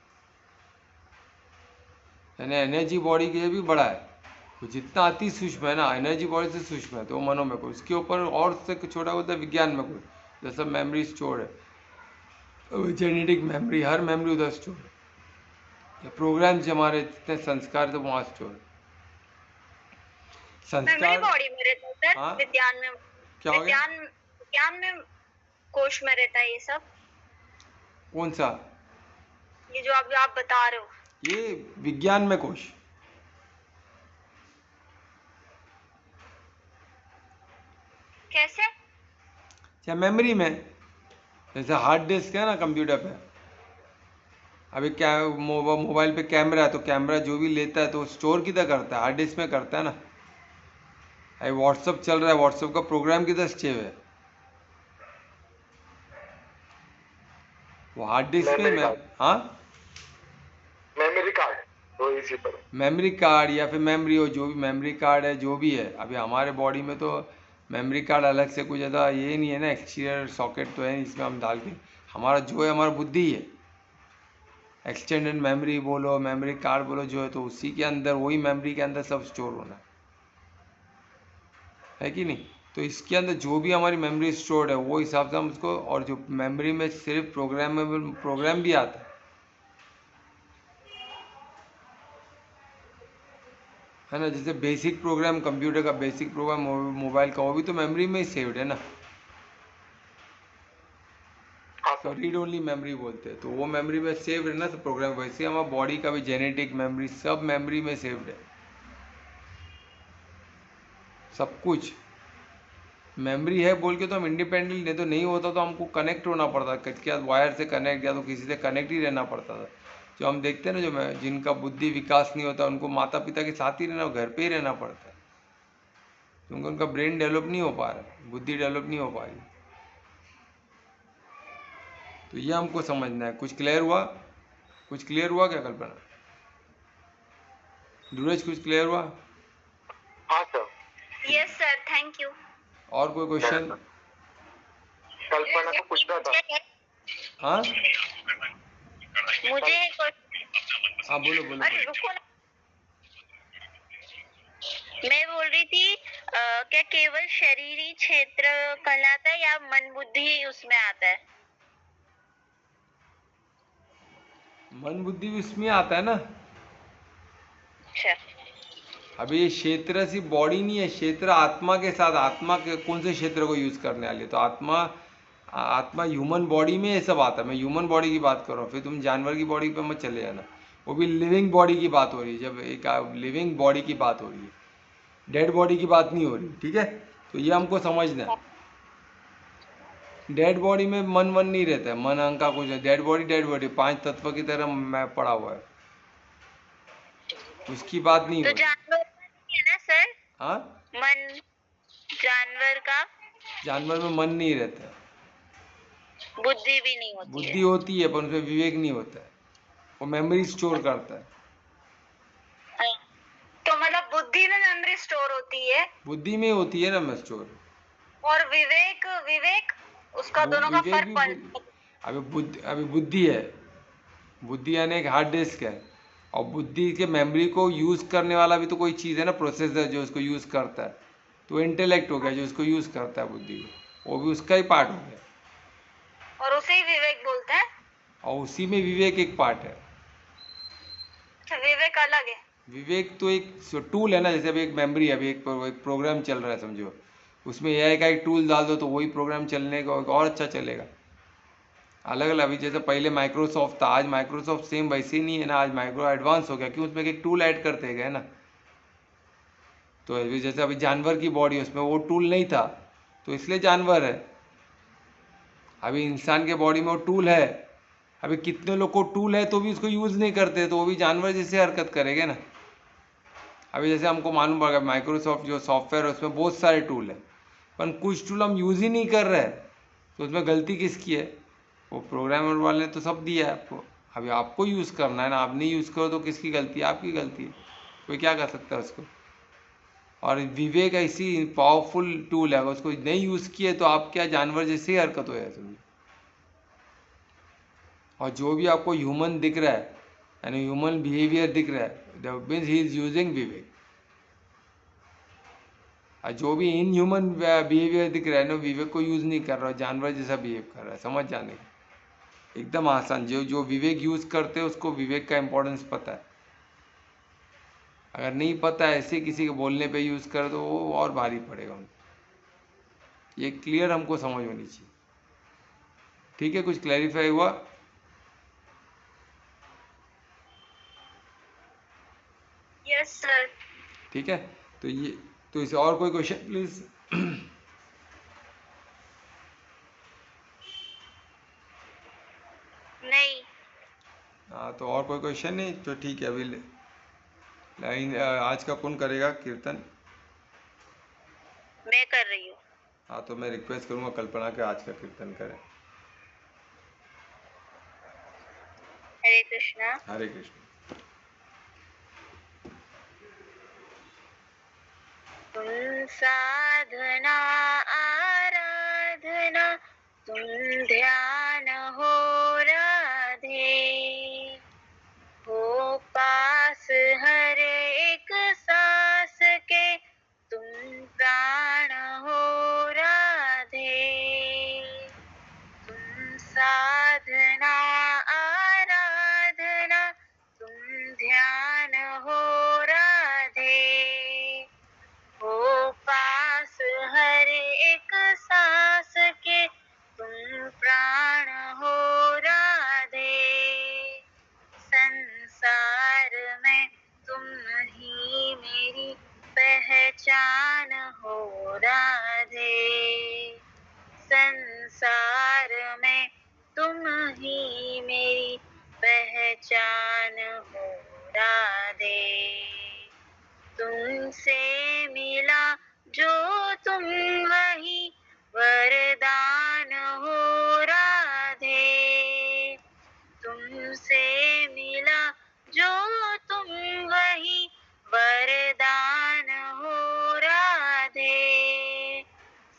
यानी एनर्जी बॉडी के लिए भी बड़ा है। तो जितना अति सूक्ष्म है ना, एनर्जी बॉडी से सूक्ष्म है, तो वो मनोमय कोश। उसके ऊपर और से छोटा होता है विज्ञान में कोश, जैसा मेमोरी स्टोर है, जेनेटिक मेमोरी, हर मेमोरी उधर स्टोर है। प्रोग्राम जो हमारे जितने संस्कार थे वहाँ स्टोर है। मेमोरी संस्कार, बॉडी में रहता है सर, हाँ विज्ञान में, क्या हो गया, विज्ञान में कोश में रहता है ये सब। कौन सा, ये जो अभी आप बता रहे हो, ये विज्ञान में कोश। कैसे? या मेमोरी में, जैसे हार्ड डिस्क है ना कंप्यूटर पे। अभी क्या मोबाइल पे कैमरा है, तो कैमरा जो भी लेता है तो स्टोर किधर करता है, हार्ड डिस्क में करता है ना। अभी व्हाट्सअप चल रहा है, व्हाट्सअप का प्रोग्राम किधर सेव है, वो हार्ड डिस्क पे। हाँ, मेमोरी कार्ड, वो इसी पर मेमोरी कार्ड या फिर मेमोरी हो, जो भी मेमोरी कार्ड है जो भी है। अभी हमारे बॉडी में तो मेमोरी कार्ड अलग से कुछ ज़्यादा ये नहीं है ना, एक्सटीरियर सॉकेट तो है नहीं इसमें हम डाल के। हमारा जो है, हमारा बुद्धि है। एक्सटेंडेड मेमोरी बोलो, मेमोरी कार्ड बोलो, जो है तो उसी के अंदर, वही मेमोरी के अंदर सब स्टोर होना है कि नहीं। तो इसके अंदर जो भी हमारी मेमोरी स्टोर्ड है वो हिसाब से हम उसको, और जो मेमोरी में सिर्फ प्रोग्रामेबल प्रोग्राम भी आता है ना। जैसे बेसिक प्रोग्राम कंप्यूटर का, बेसिक प्रोग्राम मोबाइल का, वो भी तो मेमोरी में ही सेव्ड है ना। तो रीड ओनली मेमोरी बोलते हैं, तो वो मेमोरी में सेव्ड है ना, तो प्रोग्राम। वैसे हमारा बॉडी का भी जेनेटिक मेमोरी सब मेमोरी में सेव्ड है, सब कुछ मेमोरी है बोल के तो हम इंडिपेंडेंट, नहीं तो नहीं होता तो हमको कनेक्ट होना पड़ता, क्या वायर से कनेक्ट, या तो किसी से कनेक्ट ही रहना पड़ता था। जो हम देखते हैं ना, जो जिनका बुद्धि विकास नहीं होता, उनको माता पिता के साथ ही रहना, घर पे ही रहना पड़ता है, क्योंकि उनका ब्रेन डेवलप नहीं हो पा रहा, बुद्धि डेवलप नहीं हो पा रही। तो ये हमको समझना है। कुछ क्लियर हुआ, कुछ क्लियर हुआ क्या कल्पना, धीरज, कुछ क्लियर हुआ? हाँ sir. Yes sir, thank you. और कोई क्वेश्चन? कल्पना को पूछना था। हाँ मुझे हाँ, बोलो बोलो, अरे रुको ना, मैं बोल रही थी क्या केवल शरीरी क्षेत्र कहलाता है या मन बुद्धि उसमें आता है? मन बुद्धि भी उसमें आता है ना। अच्छा, अभी ये क्षेत्र सिर्फ बॉडी नहीं है, क्षेत्र आत्मा के साथ, आत्मा के कौन से क्षेत्र को यूज करने वाले, तो आत्मा, आत्मा ह्यूमन बॉडी में ये सब आता है। मैं ह्यूमन बॉडी की बात कर रहा हूँ, फिर तुम जानवर की बॉडी पे मत चले जाना। वो भी लिविंग बॉडी की बात हो रही है, जब एक लिविंग बॉडी की बात हो रही है, डेड बॉडी की बात नहीं हो रही, ठीक है। तो ये हमको समझना है। डेड बॉडी में मन वन नहीं रहता है, मन अंग का कुछ नहीं, डेड बॉडी 5 तत्व की तरह मैं पड़ा हुआ है, उसकी बात नहीं तो हो रही। जानवर का नहीं है ना सर? हाँ, मन जानवर का, जानवर में मन नहीं रहता है, बुद्धि भी नहीं होती बुद्धि है। होती है पर उसमें विवेक नहीं होता है, वो मेमोरी स्टोर करता है। तो मतलब बुद्धि में मेमोरी स्टोर होती है, बुद्धि में होती है ना मैं स्टोर। और विवेक विवेक उसका वो दोनों का विवेक फर्क भी पड़। अभी बुद्धि है। बुद्धि यानी एक हार्ड डिस्क है, और बुद्धि के मेमोरी को यूज़ करने वाला भी तो कोई चीज़ है ना, प्रोसेसर जो उसको यूज़ करता है। तो इंटेलेक्ट हो गया जो उसको यूज़ करता है बुद्धि को, वो भी उसका ही पार्ट हो गया, और उसे ही विवेक बोलते हैं। और उसी में विवेक एक पार्ट है। अच्छा, विवेक अलग है। विवेक तो एक टूल है ना, जैसे अभी एक मेमोरी है, अभी एक प्रोग्राम चल रहा है समझो, उसमें एआई का एक टूल डाल दो तो वही प्रोग्राम चलने का और अच्छा चलेगा। अलग अलग, अभी जैसे पहले माइक्रोसॉफ्ट था, आज माइक्रोसॉफ्ट सेम वैसे ही नहीं है ना, आज माइक्रो एडवांस हो गया, क्यों? उसमें एक टूल ऐड करते गए ना। तो अभी जैसे अभी जानवर की बॉडी, उसमें वो टूल नहीं था, तो इसलिए जानवर है। अभी इंसान के बॉडी में वो टूल है, अभी कितने लोग को टूल है तो भी उसको यूज़ नहीं करते, तो वो भी जानवर जैसे हरकत करेंगे ना। अभी जैसे हमको मालूम पड़ेगा माइक्रोसॉफ्ट जो सॉफ्टवेयर है उसमें बहुत सारे टूल है, पर कुछ टूल हम यूज़ ही नहीं कर रहे, तो उसमें गलती किसकी है? वो प्रोग्रामर वाले ने तो सब दिया है आपको, अभी आपको यूज़ करना है ना। आप नहीं यूज़ करो तो किसकी गलती है? आपकी गलती है, कोई क्या कर सकता है उसको। और विवेक ऐसी पावरफुल टूल है, अगर उसको नहीं यूज़ किए तो आप क्या जानवर जैसे ही हरकत हो जाए समझो। और जो भी आपको ह्यूमन दिख रहा है, यानी ह्यूमन बिहेवियर दिख रहा है, that means he is using Vivek. और जो भी इन ह्यूमन बिहेवियर दिख रहा है ना, विवेक को यूज़ नहीं कर रहा है, जानवर जैसा बिहेव कर रहा है, समझ जाने का एकदम आसान। जो जो विवेक यूज़ करते हैं उसको विवेक का इंपॉर्टेंस पता है। अगर नहीं पता है, ऐसे किसी के बोलने पे यूज़ कर तो वो और भारी पड़ेगा उनको। ये क्लियर हमको समझ होनी चाहिए। ठीक है, कुछ क्लैरिफाई हुआ? Yes sir. ठीक है, तो ये, तो इसे और कोई क्वेश्चन प्लीज? नहीं। हाँ, तो और कोई क्वेश्चन नहीं तो ठीक है। अभी लाइन आज का कौन करेगा कीर्तन? मैं कर रही हूँ। हाँ, तो मैं रिक्वेस्ट करूँगा कल्पना के आज का कीर्तन करें। हरे कृष्णा। हरे कृष्ण। तुम साधना आराधना, तुम ध्यान हो राधे, हो पास हर एक सांस के, तुम प्राण हो राधे। तुम साधना आराधना, तुम ध्यान हो राधे, हो पास हर एक सांस के, तुम प्राण हो राधे। संसार में तुम ही मेरी पहचान हो राधे, संसार में तुम ही मेरी पहचान हो राधे। तुमसे मिला जो तुम वही वरदान हो राधे, तुमसे मिला जो तुम वही वरदान हो राधे।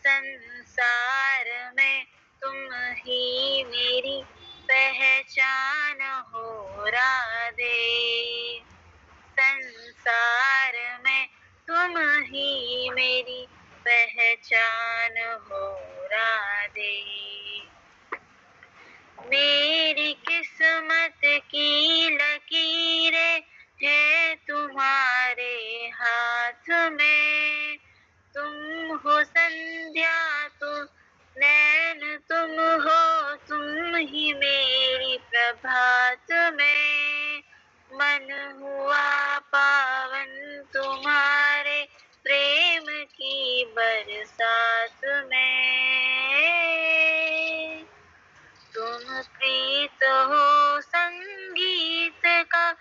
संसार में तुम ही मेरी पहचान हो राधे, संसार में तुम ही मेरी पहचान हो राधे। मेरी किस्मत की लकीरें है तुम्हारे हाथ में, तुम हो संध्या तुम नैन, तुम हो तुम ही मेरी प्रभात में, मन हुआ पावन तुम्हारे प्रेम की बरसात में। तुम प्रीत हो संगीत का,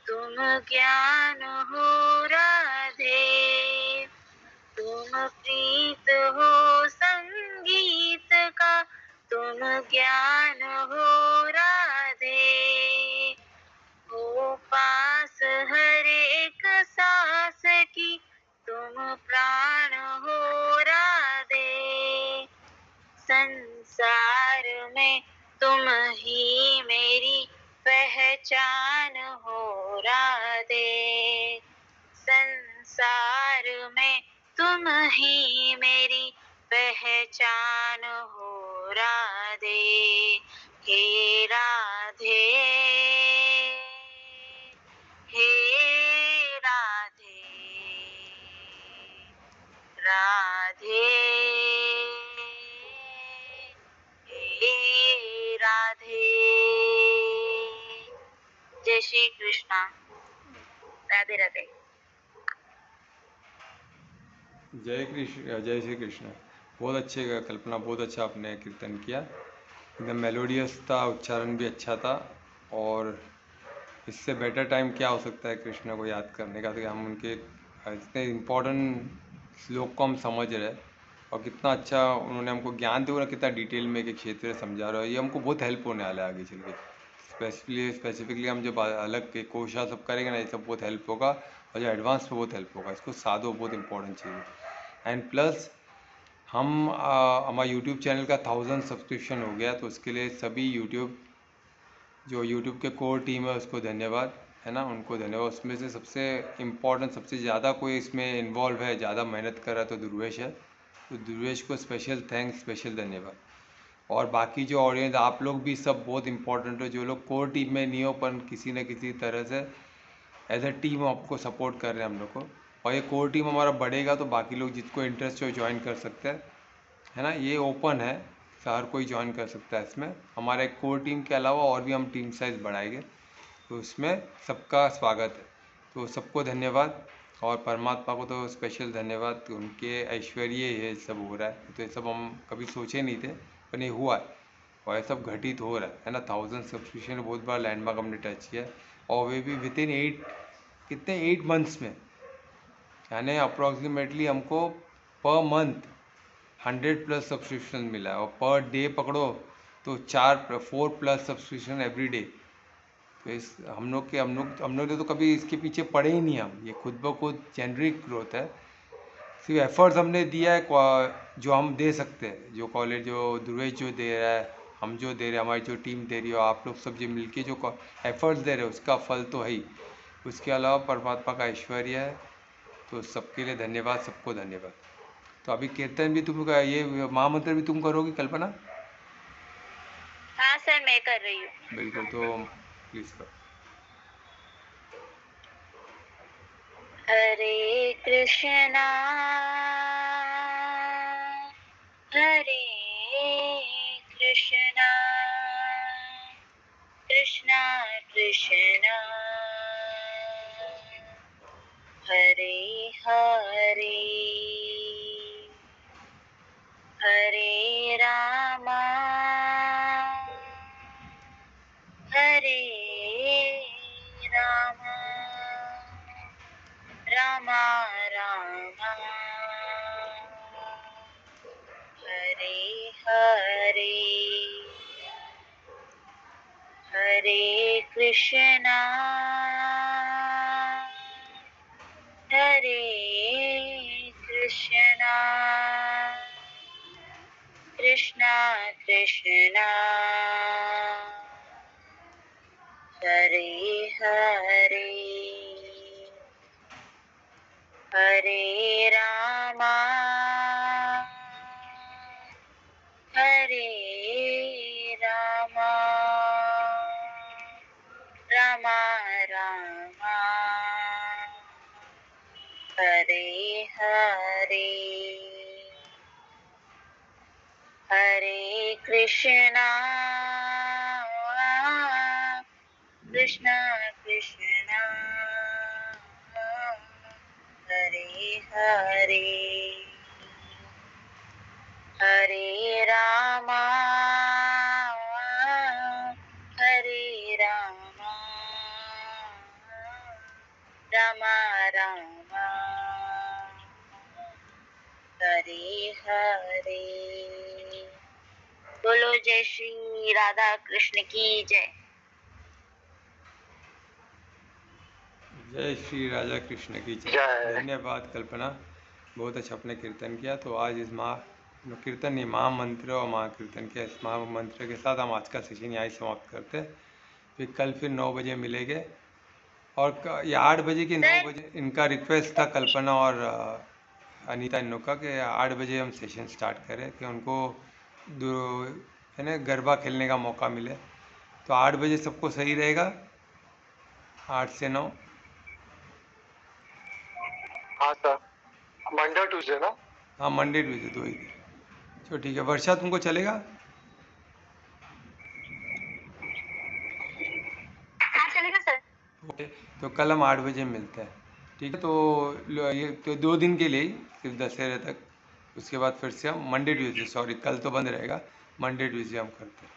तुम ज्ञान हो राधे, तुम प्रीत हो संगीत का, तुम ज्ञान हो राधे, हो पास हर एक सांस की, तुम प्राण हो राधे। संसार तुम ही मेरी पहचान हो राधे, संसार में तुम ही मेरी पहचान हो राधे, हे राधे, हे राधे, राधे, हे राधे। जय श्री कृष्णा। राधे राधे। जय श्री कृष्ण। बहुत अच्छे कल्पना, बहुत अच्छा आपने कीर्तन किया, एकदम मेलोडियस था, उच्चारण भी अच्छा था। और इससे बेटर टाइम क्या हो सकता है कृष्ण को याद करने का, तो हम उनके इतने इम्पोर्टेंट श्लोक को हम समझ रहे हैं, और कितना अच्छा उन्होंने हमको ज्ञान दिया, कितना डिटेल में एक क्षेत्र समझा रहा है। ये हमको बहुत हेल्प होने वाला है आगे चल के। स्पेसिफिकली हम जब अलग के कोशा सब करेंगे ना, ये सब बहुत हेल्प होगा, और जो एडवांस में बहुत हेल्प होगा। इसको साधो, बहुत इंपॉर्टेंट चीज़ है। एंड प्लस हम हमारा यूट्यूब चैनल का 1000 सब्सक्रिप्शन हो गया, तो उसके लिए सभी यूट्यूब के कोर टीम है उसको धन्यवाद, है ना, उनको धन्यवाद। उसमें से सबसे इम्पोर्टेंट, सबसे ज़्यादा कोई इसमें इन्वॉल्व है, ज़्यादा मेहनत कर रहा है, तो ध्रुवेश है। तो ध्रुवेश को स्पेशल थैंक्स, स्पेशल धन्यवाद। और बाकी जो ऑडियंस, आप लोग भी सब बहुत इंपॉर्टेंट हो, जो लोग कोर टीम में नहीं हो पर किसी न किसी तरह से एज ए टीम आपको सपोर्ट कर रहे हैं हम लोग को। और ये कोर टीम हमारा बढ़ेगा तो बाकी लोग जिसको इंटरेस्ट हो ज्वाइन कर सकते हैं, है ना। ये ओपन है, हर कोई ज्वाइन कर सकता है इसमें। हमारे कोर टीम के अलावा और भी हम टीम साइज बढ़ाएंगे, तो इसमें सबका स्वागत है। तो सबको धन्यवाद, और परमात्मा को तो स्पेशल धन्यवाद, तो उनके ऐश्वर्य ये सब हो रहा है। तो ये सब हम कभी सोचे नहीं थे, पर ये हुआ है, और ये सब घटित हो रहा है ना। 1000 सब्सक्रिप्शन बहुत बड़ा लैंडमार्क हमने टच किया, और वे भी विद इन 8 मंथ्स में। यानी अप्रॉक्सीमेटली हमको पर मंथ 100+ सब्सक्रिप्शन मिला है, और पर डे पकड़ो तो 4-4+ सब्सक्रिप्शन एवरी डे। तो इस हम लोग ने तो कभी इसके पीछे पड़े ही नहीं। हम ये खुद ब खुद जेनरिक ग्रोथ है, सिर्फ एफर्ट्स हमने दिया है जो हम दे सकते हैं, जो कॉलेज, जो ध्रुवेश जो दे रहा है, हम जो दे रहे हैं, हमारी जो टीम दे रही है, आप लोग सब जो मिलके जो एफर्ट्स दे रहे हैं, उसका फल तो है ही। उसके अलावा परमात्मा का ऐश्वर्य है। तो सबके लिए धन्यवाद, सबको धन्यवाद। तो अभी कीर्तन भी तुम, ये महामंत्र भी तुम करोगी कल्पना? हाँ सर, मैं कर रही हूँ। बिल्कुल, तो प्लीज करो। हरे कृष्णा, हरे कृष्णा, कृष्णा कृष्णा, हरे हरे, हरे रामा, हरे रामा, रामा रामा, हरे हरे, हरे कृष्णा, हरे कृष्णा, कृष्णा कृष्णा, हरे हरे, हरे रामा, हरे रामा, रामा रामा, हरे हरे, हरे कृष्णा, कृष्णा कृष्णा, हरे हरे, हरे रामा, हरे रामा, रामा रामा, हरे हरे। बोलो जय श्री राधा कृष्ण की जय। जय श्री राजा कृष्ण की जय। जय। धन्यवाद कल्पना, बहुत अच्छा आपने कीर्तन किया। तो आज इस कीर्तन नहीं, महामंत्र और महाकीर्तन के इस महामंत्र के साथ हम आज का सेशन यहाँ ही समाप्त करते हैं। फिर 9 बजे मिलेंगे। और ये 8 बजे की 9 बजे इनका रिक्वेस्ट था, कल्पना और अनीता इन्नो का, कि 8 बजे हम सेशन स्टार्ट करें कि उनको है ना गरबा खेलने का मौका मिले। तो 8 बजे सबको सही रहेगा? 8 से 9। हाँ सर, मंडे ट्यूसडे ना? हाँ, मंडे ट्यूजडे 2 ही दिन। चलो ठीक है। वर्षा, तुमको चलेगा? हाँ चलेगा सर। ओके, तो कल हम 8 बजे मिलते हैं। ठीक है, तो ये तो 2 दिन के लिए ही, सिर्फ दशहरे तक। उसके बाद फिर से हम मंडे ट्यूजडे, सॉरी कल तो बंद रहेगा, मंडे ट्यूजडे हम करते हैं।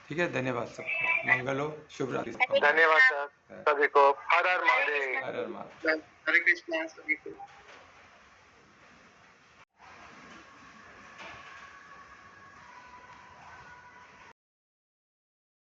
ठीक है, धन्यवाद सबको, मंगल हो, शुभ रात्रि। धन्यवाद सर सभी को। हर हर महादेव। हर हर महादेव। हरे कृष्णा सभी को।